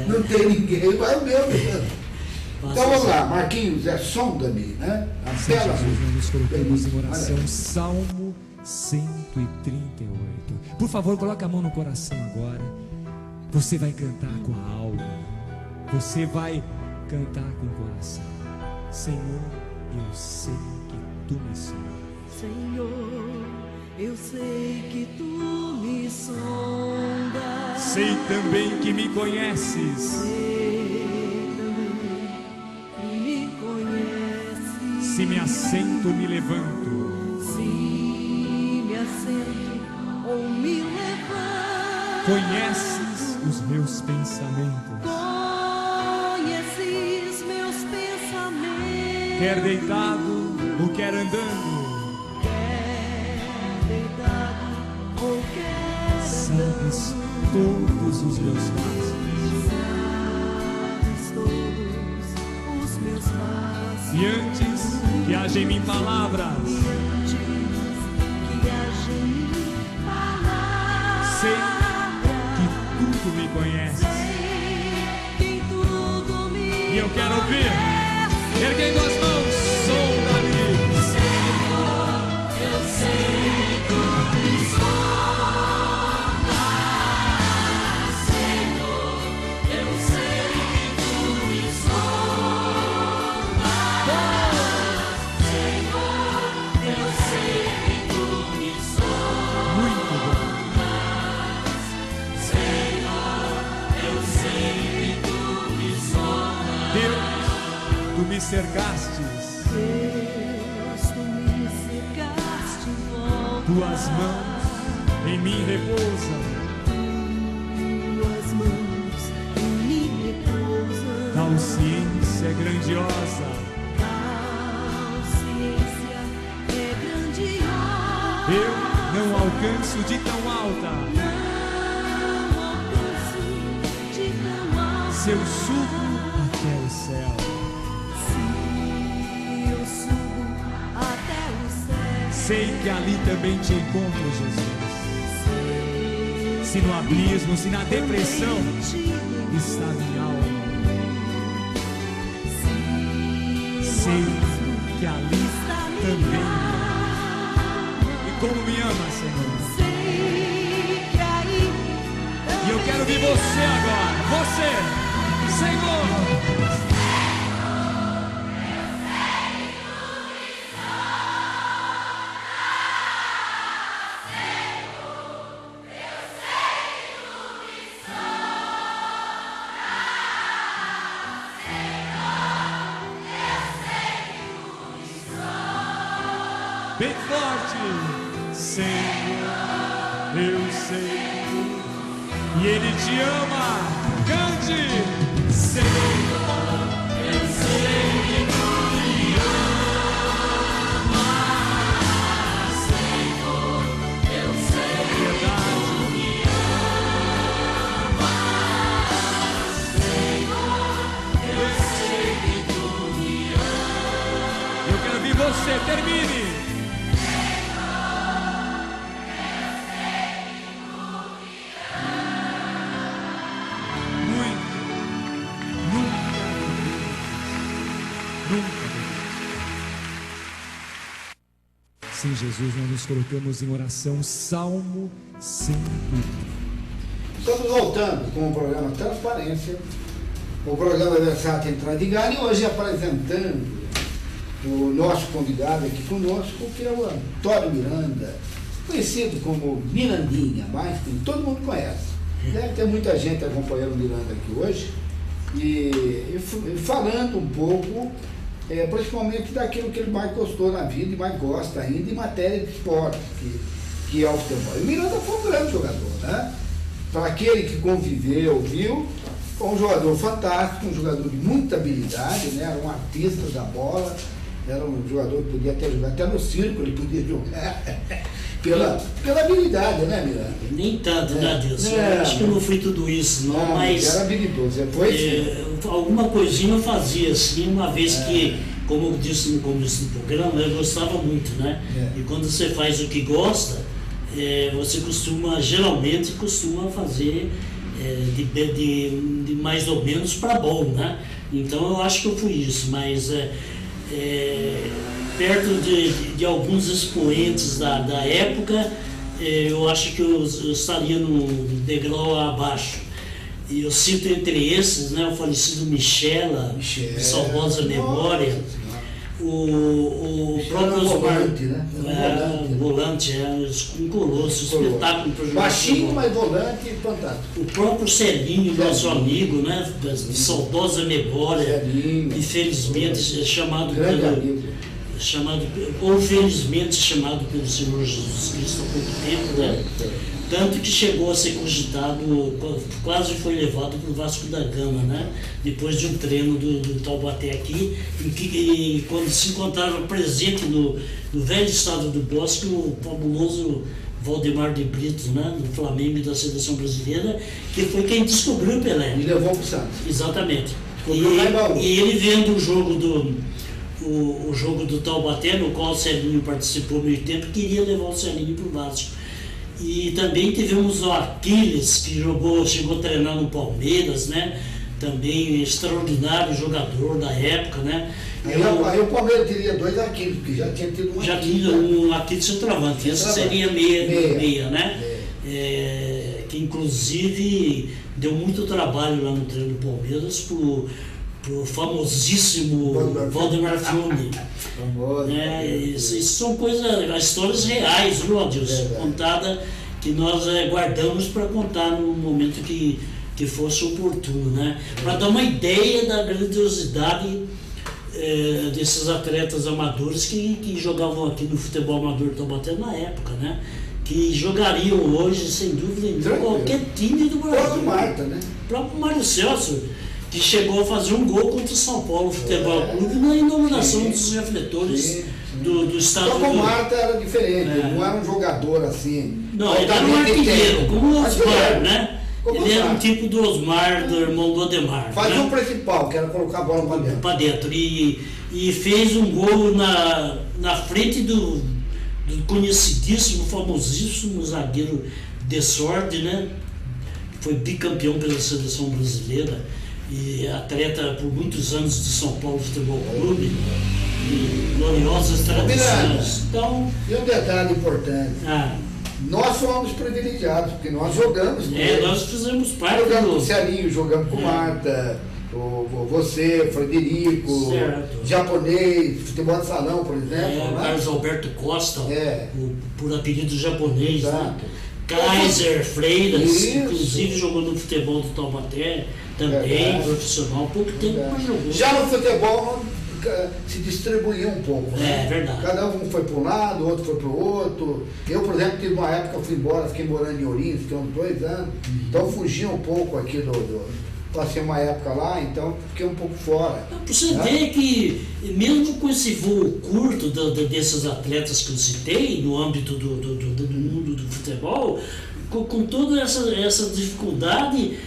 [SPEAKER 3] não tem ninguém, vai o meu mesmo. Então vamos lá, Marquinhos, sonda-me, né? A bela
[SPEAKER 5] música. Nós colocamos em oração Salmo 138. Por favor, coloque a mão no coração agora. Você vai cantar com a alma. Você vai cantar com o coração. Senhor, eu sei que tu me sondas.
[SPEAKER 6] Senhor, eu sei que tu me sondas.
[SPEAKER 5] Sei também que me conheces. Se me assento, me levanto.
[SPEAKER 6] Se me assento ou me levanto.
[SPEAKER 5] Conheces os meus pensamentos.
[SPEAKER 6] Conheces meus pensamentos.
[SPEAKER 5] Quer deitado ou quer andando.
[SPEAKER 6] Quer deitado ou quer andando.
[SPEAKER 5] Sabes todos os meus passos.
[SPEAKER 6] Sabes todos os meus passos.
[SPEAKER 5] E antes que haja em mim palavras, sei que tudo me conheces. E eu quero ouvir, erguendo as mãos, sonda-me.
[SPEAKER 6] Senhor, eu sei que tu me sondas. Senhor, eu sei que tu me sondas.
[SPEAKER 5] Muito bom. Deus, tu me cercastes.
[SPEAKER 6] Deus, tu me cercaste em volta.
[SPEAKER 5] Tuas mãos em mim repousam.
[SPEAKER 6] Tuas mãos em mim repousam.
[SPEAKER 5] Tal ciência é grandiosa.
[SPEAKER 6] Tal ciência é grandiosa.
[SPEAKER 5] Eu não alcanço de tão alta.
[SPEAKER 6] Não alcanço de tão alta.
[SPEAKER 5] Se eu subo até o céu,
[SPEAKER 6] Se eu subo até o céu,
[SPEAKER 5] sei que ali também te encontro, Jesus. Se no abismo, se na depressão está minha alma, sei que ali também. E como me ama, Senhor.
[SPEAKER 6] sei que aí
[SPEAKER 5] E eu quero ver Você agora, você, Senhor. Bem forte, Senhor, eu sei, e Ele te ama. Cante, Senhor, eu sei que Tu me amas, Senhor, eu sei que Tu me amas, Senhor, eu sei que Tu me amas. Eu quero ouvir você, termine. Sim, Jesus, nós nos colocamos em oração, Salmo 130.
[SPEAKER 3] Estamos voltando com o programa Transparência, o programa Versato Entrada de Galho, e hoje apresentando o nosso convidado aqui conosco, que é o Antônio Miranda, conhecido como Mirandinha, mas que todo mundo conhece. Deve ter muita gente acompanhando o Miranda aqui hoje, e falando um pouco, principalmente daquilo que ele mais gostou na vida e mais gosta ainda em matéria de esporte, que é o futebol. E o Miranda foi um grande jogador, né? Para aquele que conviveu, viu, foi um jogador fantástico, um jogador de muita habilidade, né? Era um artista da bola, era um jogador que podia até jogar, até no circo ele podia jogar, pela habilidade, né, Miranda?
[SPEAKER 4] Nem tanto, né, Deus? Eu acho que eu não fui tudo isso, não, mas
[SPEAKER 3] era habilidoso, você foi sim.
[SPEAKER 4] Alguma coisinha eu fazia, assim, uma vez que, como eu disse no começo do programa, eu gostava muito, né? E quando você faz o que gosta, você geralmente costuma fazer de mais ou menos para bom, né? Então eu acho que eu fui isso, mas perto de alguns expoentes da época, eu acho que eu estaria no degrau abaixo. E eu cito entre esses, né, o falecido Michela, de saudosa memória, o próprio
[SPEAKER 3] volante, né?
[SPEAKER 4] Volante, um colosso, espetáculo para jogar.
[SPEAKER 3] Baixinho, mas volante e fantástico.
[SPEAKER 4] O próprio Celinho, nosso amigo, né, de saudosa memória,
[SPEAKER 3] Celinho,
[SPEAKER 4] infelizmente chamado pelo Senhor Jesus Cristo há pouco tempo, né? Tanto que chegou a ser cogitado, quase foi levado para o Vasco da Gama, né? Depois de um treino do Taubaté aqui, e quando se encontrava presente no velho estado do Bosque, o fabuloso Valdemar de Brito, né? Do Flamengo e da Seleção Brasileira, que foi quem descobriu o Pelé.
[SPEAKER 3] E levou para o Santos.
[SPEAKER 4] Exatamente. E ele vendo o jogo do Taubaté, no qual o Celinho participou meio tempo, queria levar o Celinho para o Vasco. E também tivemos o Aquiles, que chegou a treinar no Palmeiras, né? Também extraordinário jogador da época, né?
[SPEAKER 3] Aí o Palmeiras teria dois Aquiles, porque já tinha tido um
[SPEAKER 4] já
[SPEAKER 3] Aquiles.
[SPEAKER 4] Já tinha um Aquiles centroavante, esse seria meia, né? Que inclusive deu muito trabalho lá no treino do Palmeiras pro famosíssimo Valdemar Fiume. Isso são histórias reais, viu, Adilson? Contada, que nós guardamos para contar no momento que fosse oportuno, né? Para dar uma ideia da grandiosidade desses atletas amadores que jogavam aqui no futebol amador de Taubaté na época, né? Que jogariam hoje, sem dúvida nenhuma, qualquer time do Brasil.
[SPEAKER 3] O próprio Marta, né?
[SPEAKER 4] O próprio Mário Celso, que chegou a fazer um gol contra o São Paulo Futebol Clube na inauguração dos refletores do estado.
[SPEAKER 3] Só que o Marta era diferente, não era um jogador assim.
[SPEAKER 4] Não, ele era um artilheiro, como o Osmar, né? Ele era um tipo do Osmar, do irmão do Ademar.
[SPEAKER 3] Fazia o principal, que era colocar a bola para dentro.
[SPEAKER 4] E fez um gol na frente do conhecidíssimo, famosíssimo zagueiro Desorde, né? Foi bicampeão pela Seleção Brasileira e atleta por muitos anos de São Paulo Futebol Clube, e gloriosas tradições.
[SPEAKER 3] Então, e um detalhe importante, Nós fomos privilegiados, porque nós jogamos com eles.
[SPEAKER 4] Nós fizemos parte
[SPEAKER 3] Jogamos com
[SPEAKER 4] do...
[SPEAKER 3] o Celinho, jogamos com Marta, você, Frederico,
[SPEAKER 4] Certo.
[SPEAKER 3] japonês, futebol de salão, por exemplo.
[SPEAKER 4] O Carlos Alberto Costa,
[SPEAKER 3] É.
[SPEAKER 4] por apelido japonês, né?
[SPEAKER 3] Exato.
[SPEAKER 4] Kaiser Freiras,
[SPEAKER 3] Isso.
[SPEAKER 4] inclusive jogou no futebol do Taubaté, também,
[SPEAKER 3] Verdade.
[SPEAKER 4] profissional, pouco tempo, mas jogou.
[SPEAKER 3] Já no futebol se distribuiu um pouco. Né?
[SPEAKER 4] É verdade.
[SPEAKER 3] Cada um foi para um lado, o outro foi para o outro. Eu, por exemplo, tive uma época, eu fui embora, fiquei morando em Ourinhos, fiquei uns 2 anos. Então fugi um pouco aqui passei uma época lá, então fiquei um pouco fora.
[SPEAKER 4] Você vê que, mesmo com esse voo curto desses atletas que eu citei, no âmbito do mundo do futebol, com toda essa dificuldade,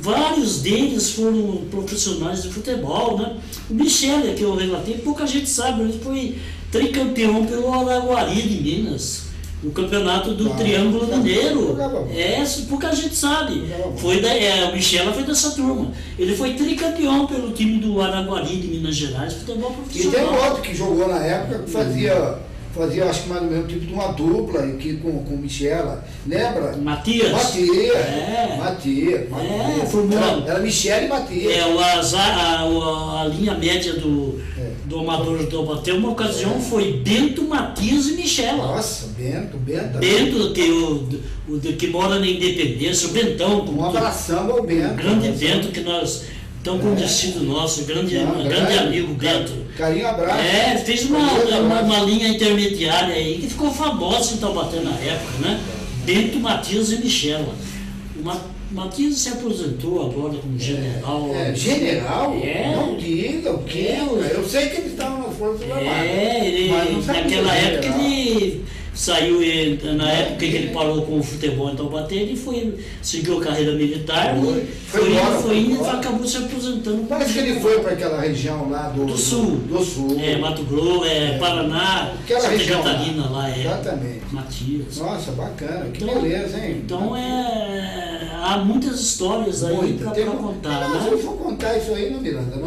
[SPEAKER 4] vários deles foram profissionais de futebol, né? O Michele, que eu relatei, pouca gente sabe, ele foi tricampeão pelo Araguari de Minas. O campeonato do Triângulo Mineiro. Pouca gente sabe. O Michela foi dessa turma. Ele foi tricampeão pelo time do Araguari de Minas Gerais, futebol profissional.
[SPEAKER 3] E tem outro que jogou na época que fazia acho que mais ou menos tipo de uma dupla aqui com Michela. Lembra?
[SPEAKER 4] Matias.
[SPEAKER 3] Matias.
[SPEAKER 4] Formou.
[SPEAKER 3] Era Michele e Matias.
[SPEAKER 4] A linha média do Amador do Taubaté, uma ocasião foi Bento, Matias e Michela.
[SPEAKER 3] Nossa, Bento.
[SPEAKER 4] Bento, que mora na Independência, o Bentão.
[SPEAKER 3] Um abração ao Bento.
[SPEAKER 4] Um grande Bento que nós, tão conhecido nosso, grande amigo Bento.
[SPEAKER 3] Carinho, abraço.
[SPEAKER 4] Fez uma linha intermediária aí que ficou famosa em Taubaté na época, né? Bento, Matias e Michela. Matias se aposentou agora como general.
[SPEAKER 3] General? Não diga o quê? Eu sei que ele estava nas Forças Armadas.
[SPEAKER 4] Naquela época ele saiu, na época que ele parou com o futebol em Taubaté, ele seguiu a carreira militar, foi indo e acabou se aposentando.
[SPEAKER 3] Parece que ele foi para aquela região lá do
[SPEAKER 4] sul. Mato Grosso, Paraná, Santa Catarina lá.
[SPEAKER 3] Exatamente.
[SPEAKER 4] Matias.
[SPEAKER 3] Nossa, bacana, que beleza, hein?
[SPEAKER 4] Então há muitas histórias aí para contar.
[SPEAKER 3] Se eu for contar isso aí, não, Miranda.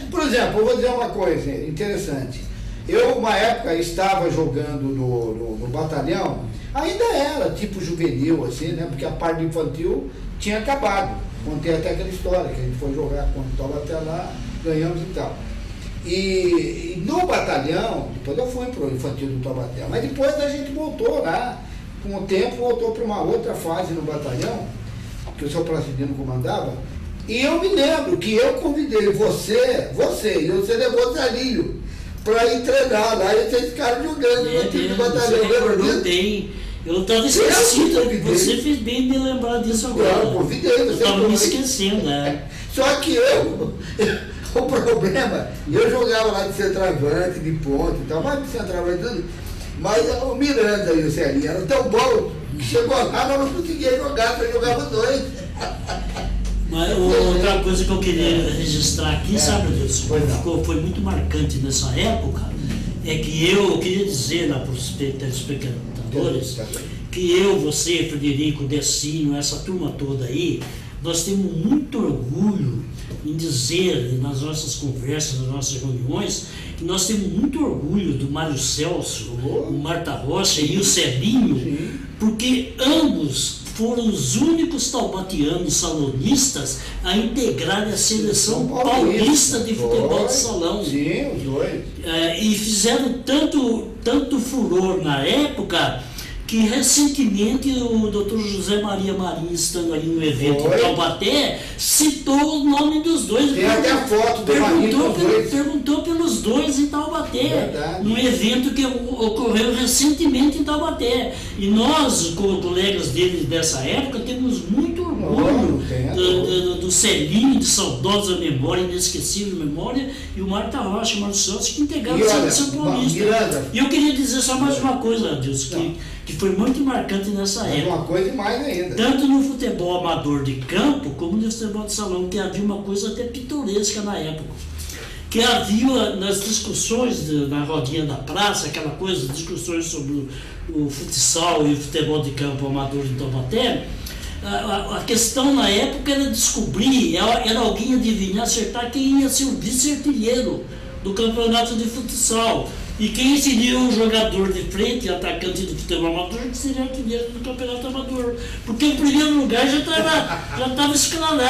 [SPEAKER 3] Por exemplo, eu vou dizer uma coisa interessante. Eu, uma época, estava jogando no batalhão, ainda era tipo juvenil, assim, né? Porque a parte infantil tinha acabado. Contei até aquela história, que a gente foi jogar contra o Taubaté lá, ganhamos e tal. E no batalhão, depois eu fui para o infantil do Taubaté, mas depois a gente voltou lá, com o tempo voltou para uma outra fase no batalhão, que o seu Placidino comandava, e eu me lembro que eu convidei você e você levou o Zelinho para ir treinar lá, e vocês ficaram jogando no time do batalhão.
[SPEAKER 4] Eu estava esquecido, você fez bem me lembrar disso agora.
[SPEAKER 3] Eu convidei, você.
[SPEAKER 4] Eu estava me esquecendo,
[SPEAKER 3] Só que o problema, eu jogava lá de centroavante, de ponta e tal, mas de centroavante, mas o Miranda e o Celinho eram tão bons que chegou lá, nós não conseguíamos jogar, só jogava 2.
[SPEAKER 4] Mas outra coisa que eu queria registrar aqui, sabe, Deus, foi muito marcante nessa época, é que eu queria dizer para os telespectadores que eu, você, Frederico, Decinho, essa turma toda aí, nós temos muito orgulho em dizer nas nossas conversas, nas nossas reuniões, que nós temos muito orgulho do Mário Celso, o Marta Rocha e o Celinho, porque ambos foram os únicos taubatianos salonistas a integrarem a seleção paulista de futebol de salão.
[SPEAKER 3] Sim, os dois.
[SPEAKER 4] E fizeram tanto furor na época que recentemente o Dr. José Maria Marinho, estando ali no evento em Taubaté, citou o nome dos dois.
[SPEAKER 3] Tem até a foto do Marinho
[SPEAKER 4] perguntou pelos dois em Taubaté, num evento que ocorreu recentemente em Taubaté. E nós, como colegas dele dessa época, temos muito orgulho do Celinho, de saudosa memória, inesquecível memória, e o Marta Rocha, o Mário Celso, que integraram a seleção paulista. E eu queria dizer só mais uma coisa, Adilson, que foi muito marcante nessa época.
[SPEAKER 3] Uma coisa e mais ainda.
[SPEAKER 4] Tanto no futebol amador de campo, como no futebol de salão, que havia uma coisa até pitoresca na época. Que havia nas discussões na rodinha da praça, aquela coisa, discussões sobre o futsal e o futebol de campo amador de Taubaté, a questão na época era descobrir, era alguém adivinhar, acertar quem ia ser o vice-artilheiro do campeonato de futsal. E quem seria o jogador de frente, atacante do futebol amador, que seria artilheiro do campeonato amador. Porque o primeiro lugar já estava escalado,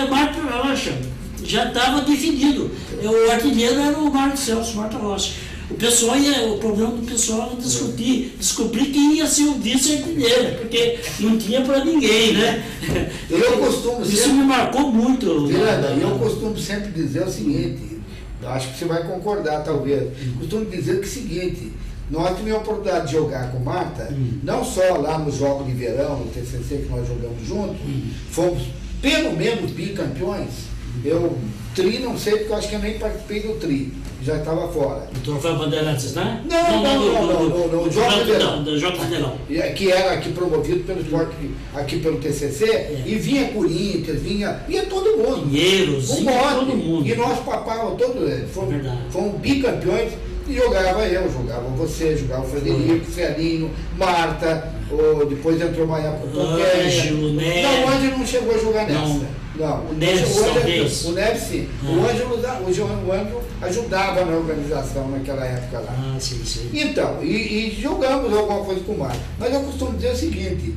[SPEAKER 4] Marco Rocha, já estava definido. O artilheiro era o Marco Celso Marta Rocha. O problema do pessoal era descobrir quem ia ser o vice-artilheiro, porque não tinha para ninguém, né? Isso me marcou muito.
[SPEAKER 3] Miranda, eu costumo sempre dizer o seguinte, acho que você vai concordar talvez, costumo dizer que é o seguinte, nós tivemos a oportunidade de jogar com Marta, não só lá no jogo de verão, no TCC que nós jogamos juntos, fomos pelo menos bicampeões. Eu, tri, não sei, porque eu acho que eu nem participei do tri, já estava fora.
[SPEAKER 4] O Troféu Bandeirantes, né?
[SPEAKER 3] Não, o Jogo Federal.
[SPEAKER 4] Do Jogo Federal.
[SPEAKER 3] Que era aqui promovido pelo esporte, aqui pelo TCC, e vinha Corinthians, vinha todo mundo.
[SPEAKER 4] Pinheiros, todo mundo.
[SPEAKER 3] E nós papávamos fomos bicampeões, e jogava você, jogava o Frederico, Celinho, Marta, depois entrou uma época o
[SPEAKER 4] Ângelo, Neves.
[SPEAKER 3] Não, o Ângelo não chegou a jogar nessa. Não,
[SPEAKER 4] o Neves talvez.
[SPEAKER 3] O Neves sim. O Ângelo ajudava na organização naquela época lá.
[SPEAKER 4] Sim.
[SPEAKER 3] Então, e jogamos alguma coisa com o Marta. Mas eu costumo dizer o seguinte,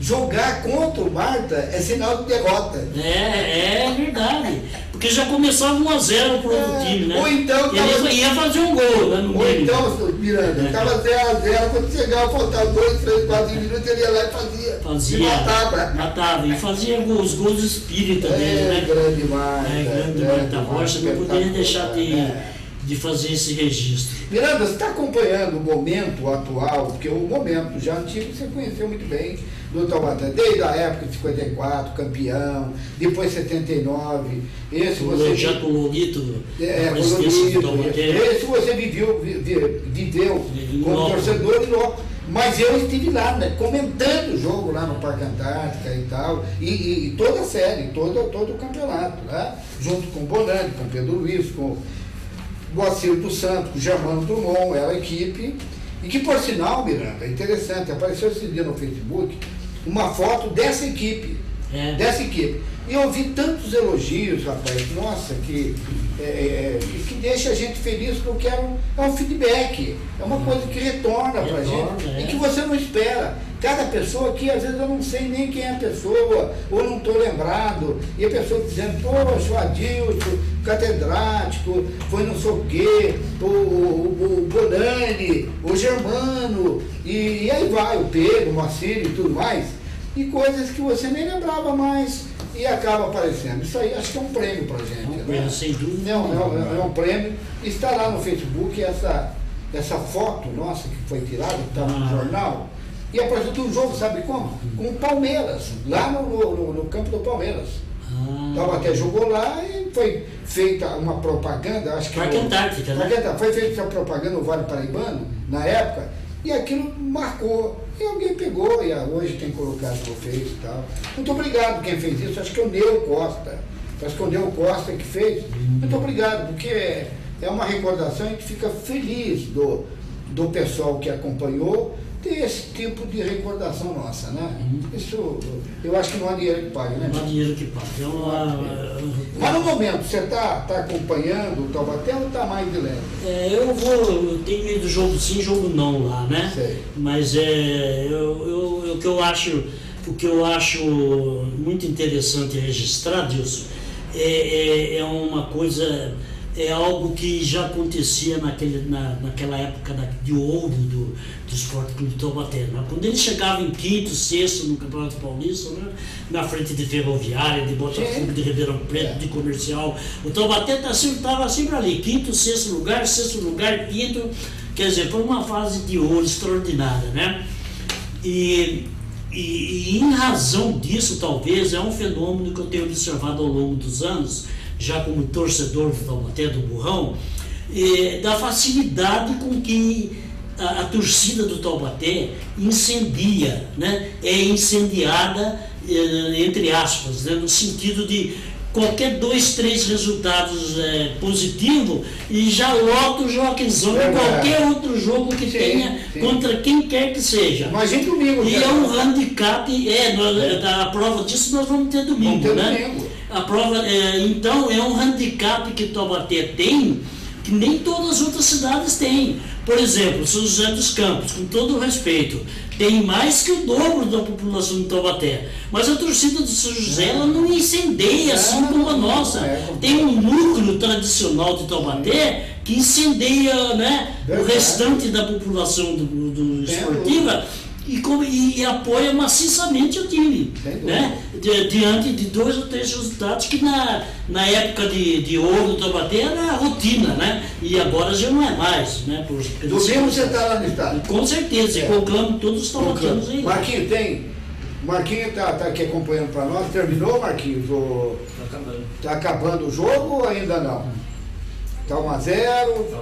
[SPEAKER 3] jogar contra o Marta é sinal de derrota.
[SPEAKER 4] É verdade. Porque já começava 1-0 pro outro time, né?
[SPEAKER 3] Ou então
[SPEAKER 4] ele ia fazer um gol, né?
[SPEAKER 3] Ou então, Miranda, estava 0-0, quando chegava, faltava 2, 3, 4 minutos, ele ia lá e fazia. E
[SPEAKER 4] matava. E fazia os gols espírita dele, né?
[SPEAKER 3] Grande Marta.
[SPEAKER 4] Grande Marta Rocha, não poderia deixar de fazer esse registro.
[SPEAKER 3] Miranda, você está acompanhando o momento atual, porque o momento já antigo você conheceu muito bem do Taubaté, desde a época de 54, campeão, depois 79, esse você...
[SPEAKER 4] Já colorido,
[SPEAKER 3] esse você viveu como torcedor e logo. Mas eu estive lá, né, comentando o jogo lá no Parque Antártica e tal, e toda a série, todo o campeonato, né, junto com o Bonani, com o Pedro Luiz, com Moacir dos Santos, com o Germano Drummond, era a equipe, e que por sinal, Miranda, é interessante, apareceu esse dia no Facebook uma foto dessa equipe, e eu ouvi tantos elogios, rapaz, nossa, que deixa a gente feliz, porque é um feedback, é uma coisa que retorna pra gente, e que você não espera. Cada pessoa aqui, às vezes eu não sei nem quem é a pessoa, ou não estou lembrado, e a pessoa dizendo, poxa, o Adilson, catedrático, foi não sei o quê, o Bonani, o Germano, e aí vai, o Pedro, o Moacir e tudo mais, e coisas que você nem lembrava mais, e acaba aparecendo. Isso aí acho que é um prêmio pra gente.
[SPEAKER 4] Né? Sem dúvida.
[SPEAKER 3] É um prêmio, está lá no Facebook essa foto nossa que foi tirada, que está no jornal, e apresentou um jogo, sabe como? Com o Palmeiras, lá no campo do Palmeiras. Até jogou lá e foi feita uma propaganda, acho que...
[SPEAKER 4] Parque Antártica, né?
[SPEAKER 3] Foi feita a propaganda no Vale Paraibano, na época, e aquilo marcou. E alguém pegou, e hoje tem colocado no Face e tal. Muito obrigado quem fez isso, acho que é o Neu Costa. Acho que é o Neu Costa que fez. Muito obrigado, porque é uma recordação, a gente fica feliz do pessoal que acompanhou ter esse tipo de recordação nossa, né? Isso, eu acho que não há dinheiro que pague, né?
[SPEAKER 4] Não há dinheiro que pague.
[SPEAKER 3] Mas no momento, você está acompanhando o Taubaté ou está mais de leve?
[SPEAKER 4] Eu tenho ido jogo sim, jogo não lá, né?
[SPEAKER 3] Sei.
[SPEAKER 4] Mas o que eu acho muito interessante registrar, Dilson, é uma coisa... É algo que já acontecia naquela época de ouro do Esporte Clube Taubaté. Né? Quando ele chegava em quinto, sexto no Campeonato Paulista, né? Na frente de Ferroviária, de Botafogo, de Ribeirão Preto, de Comercial, o Taubaté estava sempre ali, quinto, sexto lugar, quinto. Quer dizer, foi uma fase de ouro extraordinária, né? E em razão disso, talvez, é um fenômeno que eu tenho observado ao longo dos anos, já como torcedor do Taubaté, do Burrão, da facilidade com que a torcida do Taubaté incendia, né? É incendiada, entre aspas, né? No sentido de qualquer 2, 3 resultados positivos e já lota o Joaquinzão em qualquer outro jogo que tenha contra quem quer que seja.
[SPEAKER 3] Imagina domingo.
[SPEAKER 4] E é um handicap, a prova disso nós vamos ter domingo, né? A prova, então, é um handicap que o Taubaté tem, que nem todas as outras cidades têm. Por exemplo, São José dos Campos, com todo o respeito, tem mais que o dobro da população de Taubaté. Mas a torcida do São José ela não incendeia assim como a nossa. Tem um núcleo tradicional de Taubaté que incendeia, né, o restante da população do esportiva e apoia maciçamente o time, né? Diante de 2 ou 3 resultados que na época de ouro do Taubaté era rotina, né? E agora já não é mais, né?
[SPEAKER 3] Domingo você está lá no estádio?
[SPEAKER 4] Com certeza, conclamo todos os taubatianos aí.
[SPEAKER 3] Marquinhos tem? Marquinhos está aqui acompanhando para nós. Terminou, Marquinhos? Está acabando o jogo ou ainda não? Está 1-0? Está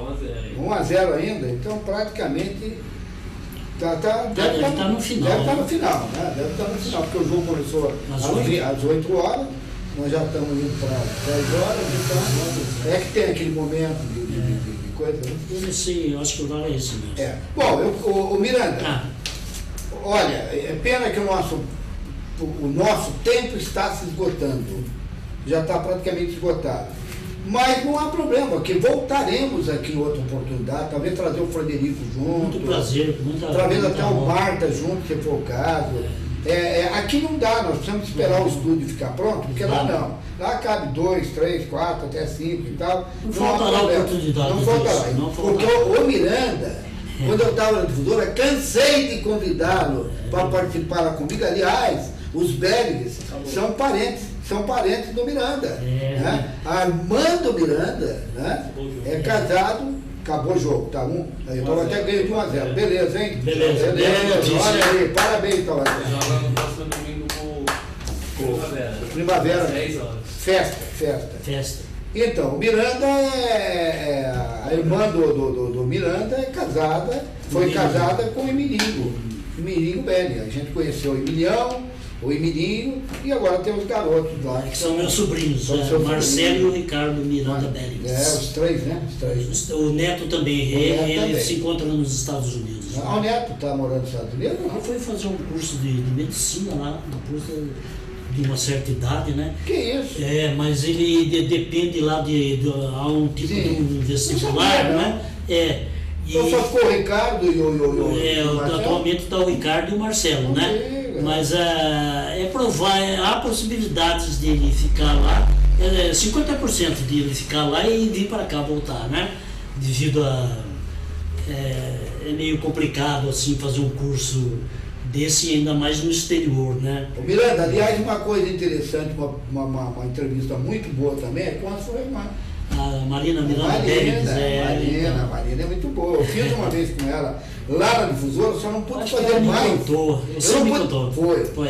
[SPEAKER 3] 1-0 ainda? Então praticamente deve estar no final. Deve estar no final, né? Deve estar no final, porque o jogo começou às 8 horas, nós já estamos indo para 10 horas, então é que tem aquele momento de coisa.
[SPEAKER 4] Eu não sei, eu acho que o horário é esse mesmo.
[SPEAKER 3] Bom, o Miranda, olha, é pena que o nosso tempo está se esgotando, já está praticamente esgotado. Mas não há problema, porque voltaremos aqui em outra oportunidade, talvez trazer o Frederico junto.
[SPEAKER 4] Muito prazer,
[SPEAKER 3] talvez até o Marta junto, se for o caso. Aqui não dá, nós precisamos esperar o estúdio ficar pronto, porque lá não. Lá cabe 2, 3, 4, até 5 e tal.
[SPEAKER 4] Não faltará oportunidade.
[SPEAKER 3] Não faltará. Porque o Miranda, quando eu estava na difusora, cansei de convidá-lo para participar comigo. Aliás, os Bergs são parentes do Miranda. Né? Armando Miranda, né? É casado, acabou o jogo, tá? Eu estava até ganhando de 1-0. Beleza, hein?
[SPEAKER 4] Beleza.
[SPEAKER 3] Olha aí, parabéns, Taubaté.
[SPEAKER 7] Joga no próximo domingo com
[SPEAKER 3] Primavera.
[SPEAKER 7] 10 horas.
[SPEAKER 3] Festa. Então, o Miranda a irmã do Miranda é casada, foi casada com o Emilinho Belli. A gente conheceu o Emilião, o Emilinho, e agora tem os garotos lá.
[SPEAKER 4] Que são meus sobrinhos, Marcelo e o Ricardo Miranda Belli.
[SPEAKER 3] Os três, né?
[SPEAKER 4] O Neto também, ele se encontra nos Estados Unidos.
[SPEAKER 3] O Neto está morando nos Estados Unidos?
[SPEAKER 4] Ele foi fazer um curso de medicina lá, depois de uma certa idade, né?
[SPEAKER 3] Que isso?
[SPEAKER 4] Mas ele depende lá há um tipo de vestibular, né?
[SPEAKER 3] Então só ficou o Ricardo e o Marcelo?
[SPEAKER 4] Atualmente está o Ricardo e o Marcelo, né? Mas há possibilidades de ele ficar lá, 50% de ele ficar lá e vir para cá voltar, né? Devido é meio complicado assim fazer um curso desse, ainda mais no exterior, né?
[SPEAKER 3] O Miranda, aliás, uma coisa interessante, uma entrevista muito boa também, é com a sua irmã.
[SPEAKER 4] A Marina Miranda Pérez.
[SPEAKER 3] Marina é muito boa. Eu fiz uma vez com ela lá na difusora, só não pude fazer mais.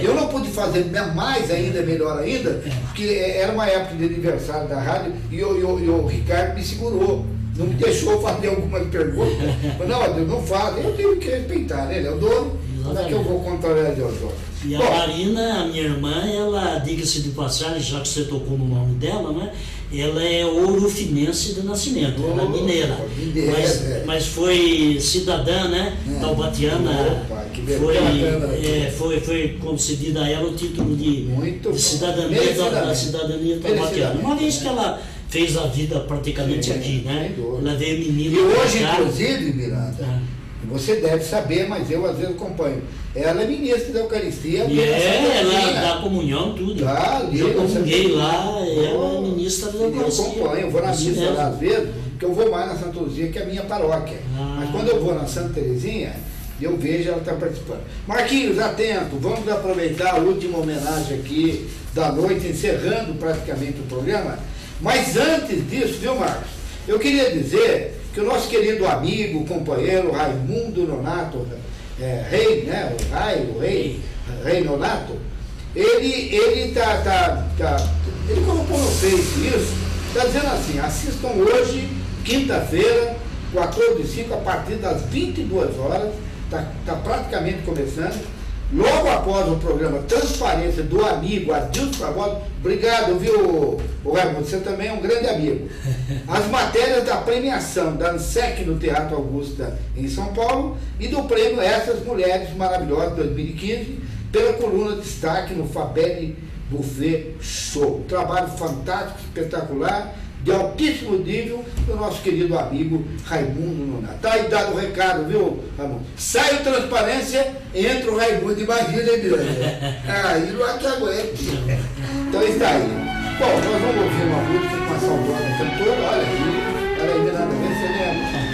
[SPEAKER 3] Eu não pude fazer mais ainda, melhor ainda, porque era uma época de aniversário da rádio e o Ricardo me segurou. Não me deixou fazer algumas perguntas. Não, não faz. Eu tenho que respeitar, né? Ele é o dono. Como é que eu vou contrariar de Osório?
[SPEAKER 4] E a Marina, a minha irmã, ela, diga-se de passagem, já que você tocou no nome dela, né? Ela é ourofinense de nascimento, ela é mineira. Mas foi cidadã, né? Taubatiana. Foi concedida a ela o título de cidadania da cidadania taubatiana. Uma vez que ela fez a vida praticamente aqui, né? Ela veio menina.
[SPEAKER 3] E hoje, inclusive, Miranda, você deve saber, mas eu às vezes acompanho. Ela é ministra da Eucaristia.
[SPEAKER 4] Ela dá comunhão, tudo. Eu comunguei lá, ela é ministra da Eucaristia.
[SPEAKER 3] Eu acompanho, eu vou na missa lá às vezes, porque eu vou mais na Santa Luzia, que é a minha paróquia. Mas quando eu vou na Santa Terezinha, eu vejo ela está participando. Marquinhos, atento, vamos aproveitar a última homenagem aqui da noite, encerrando praticamente o programa. Mas antes disso, viu, Marcos? Eu queria dizer que o nosso querido amigo, companheiro Raimundo Nonato, Rei Nonato, ele colocou no Face isso, está dizendo assim: assistam hoje, quinta-feira, 14h05, a partir das 22 horas, está praticamente começando, logo após o programa Transparência do amigo Adilson Barbosa. Obrigado, viu, Raimundo? Você também é um grande amigo. As matérias da premiação da ANSEC no Teatro Augusta, em São Paulo, e do prêmio Essas Mulheres Maravilhosas 2015, pela coluna Destaque no Fabelli Buffet Show. Trabalho fantástico, espetacular, de altíssimo nível do nosso querido amigo Raimundo Nonato. Está aí dado o recado, viu, Raimundo? Sai o Transparência, entra o Raimundo, imagina, hein, Miranda? Aí não há que aguente. Então está aí. Bom, nós vamos ouvir uma música com a saudosa cantora, olha aqui, ela aí, Miranda, vê se lembra.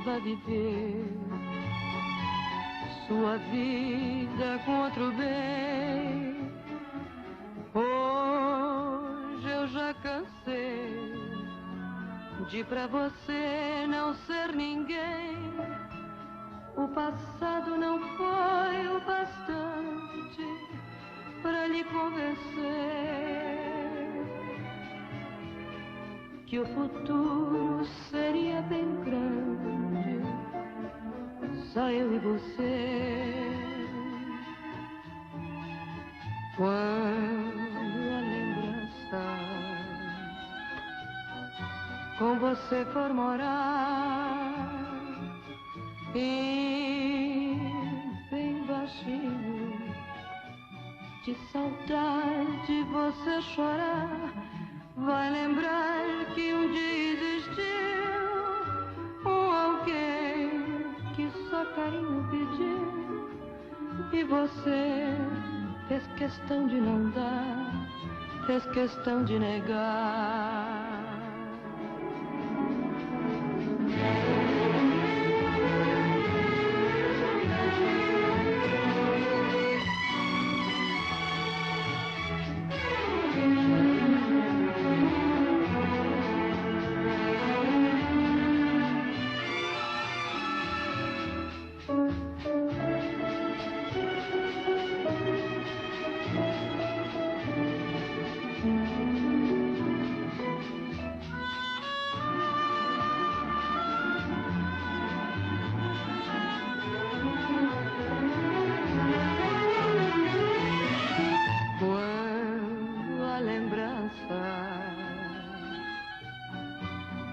[SPEAKER 6] Vai viver sua vida com outro bem. Hoje eu já cansei de pra você não ser ninguém. O passado não foi o bastante pra lhe convencer que o futuro seria bem grande, só eu e você. Quando a lembrança com você for morar e bem baixinho de saudade você chorar, vai lembrar que um dia existiu um alguém que só carinho pediu e você fez questão de não dar, fez questão de negar.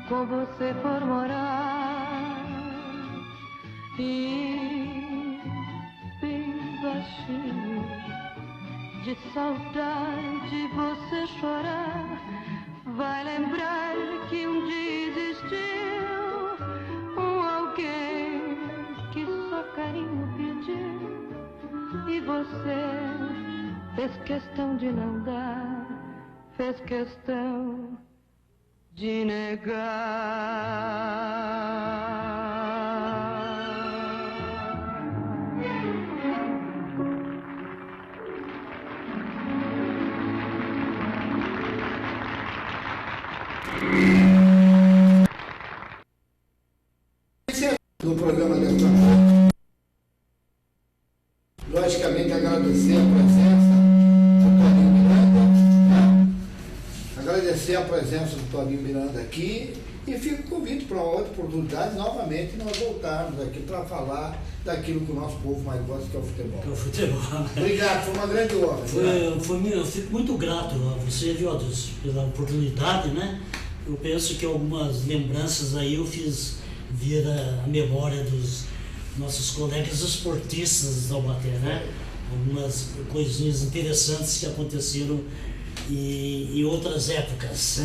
[SPEAKER 6] Com você for morar e bem baixinho de saudade você chorar, vai lembrar que um dia existiu um alguém que só carinho pediu e você fez questão de não dar, fez questão de negar.
[SPEAKER 3] No programa desta noite, logicamente agradecer a presença do Toninho Miranda, né? Agradecer a presença do Toninho Miranda aqui e fico convite para uma outra oportunidade, novamente nós voltarmos aqui para falar daquilo que o nosso povo mais gosta, que é o futebol.
[SPEAKER 4] Que é o futebol.
[SPEAKER 3] Obrigado, foi uma grande honra.
[SPEAKER 4] Eu fico muito grato a você, viu, pela oportunidade, né? Eu penso que algumas lembranças aí eu fiz vir a memória dos nossos colegas esportistas de Taubaté, né? Algumas coisinhas interessantes que aconteceram em outras épocas.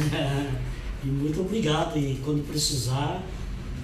[SPEAKER 4] E muito obrigado, e quando precisar,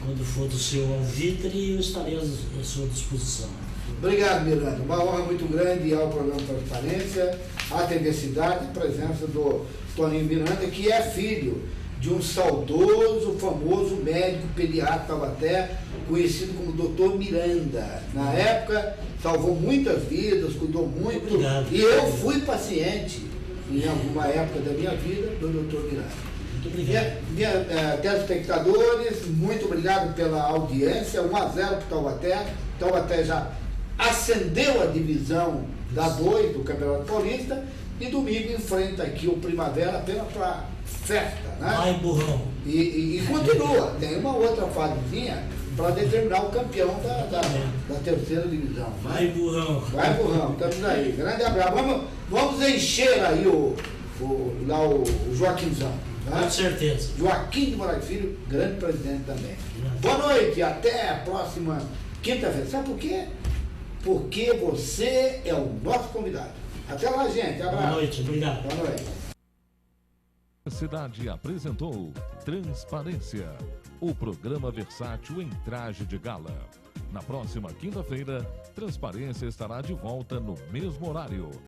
[SPEAKER 4] quando for do seu alvitre, eu estarei à sua disposição.
[SPEAKER 3] Obrigado, Miranda. Uma honra muito grande ao programa Transparência, a Tendenciedade, a presença do Toninho Miranda, que é filho de um saudoso, famoso médico pediatra Taubaté, conhecido como Dr. Miranda. Na época, salvou muitas vidas, cuidou muito.
[SPEAKER 4] Obrigado.
[SPEAKER 3] E eu fui paciente, em alguma época da minha vida, do Dr. Miranda.
[SPEAKER 4] Muito obrigado.
[SPEAKER 3] Telespectadores, muito obrigado pela audiência. 1-0 para o Taubaté. Taubaté já ascendeu a divisão da 2 do Campeonato Paulista e domingo enfrenta aqui o Primavera apenas para festa, né?
[SPEAKER 4] Vai, burrão.
[SPEAKER 3] E continua, tem uma outra fasezinha para determinar o campeão da terceira divisão.
[SPEAKER 4] Vai, burrão.
[SPEAKER 3] Vai, burrão, estamos aí. Grande abraço. Vamos encher aí o Joaquimzão. Né?
[SPEAKER 4] Com certeza.
[SPEAKER 3] Joaquim de Moraes Filho, grande presidente também. Boa noite, até a próxima quinta-feira. Sabe por quê? Porque você é o nosso convidado. Até lá, gente. Abraço.
[SPEAKER 4] Boa noite, obrigado.
[SPEAKER 3] Boa noite.
[SPEAKER 2] A cidade apresentou Transparência, o programa versátil em traje de gala. Na próxima quinta-feira, Transparência estará de volta no mesmo horário.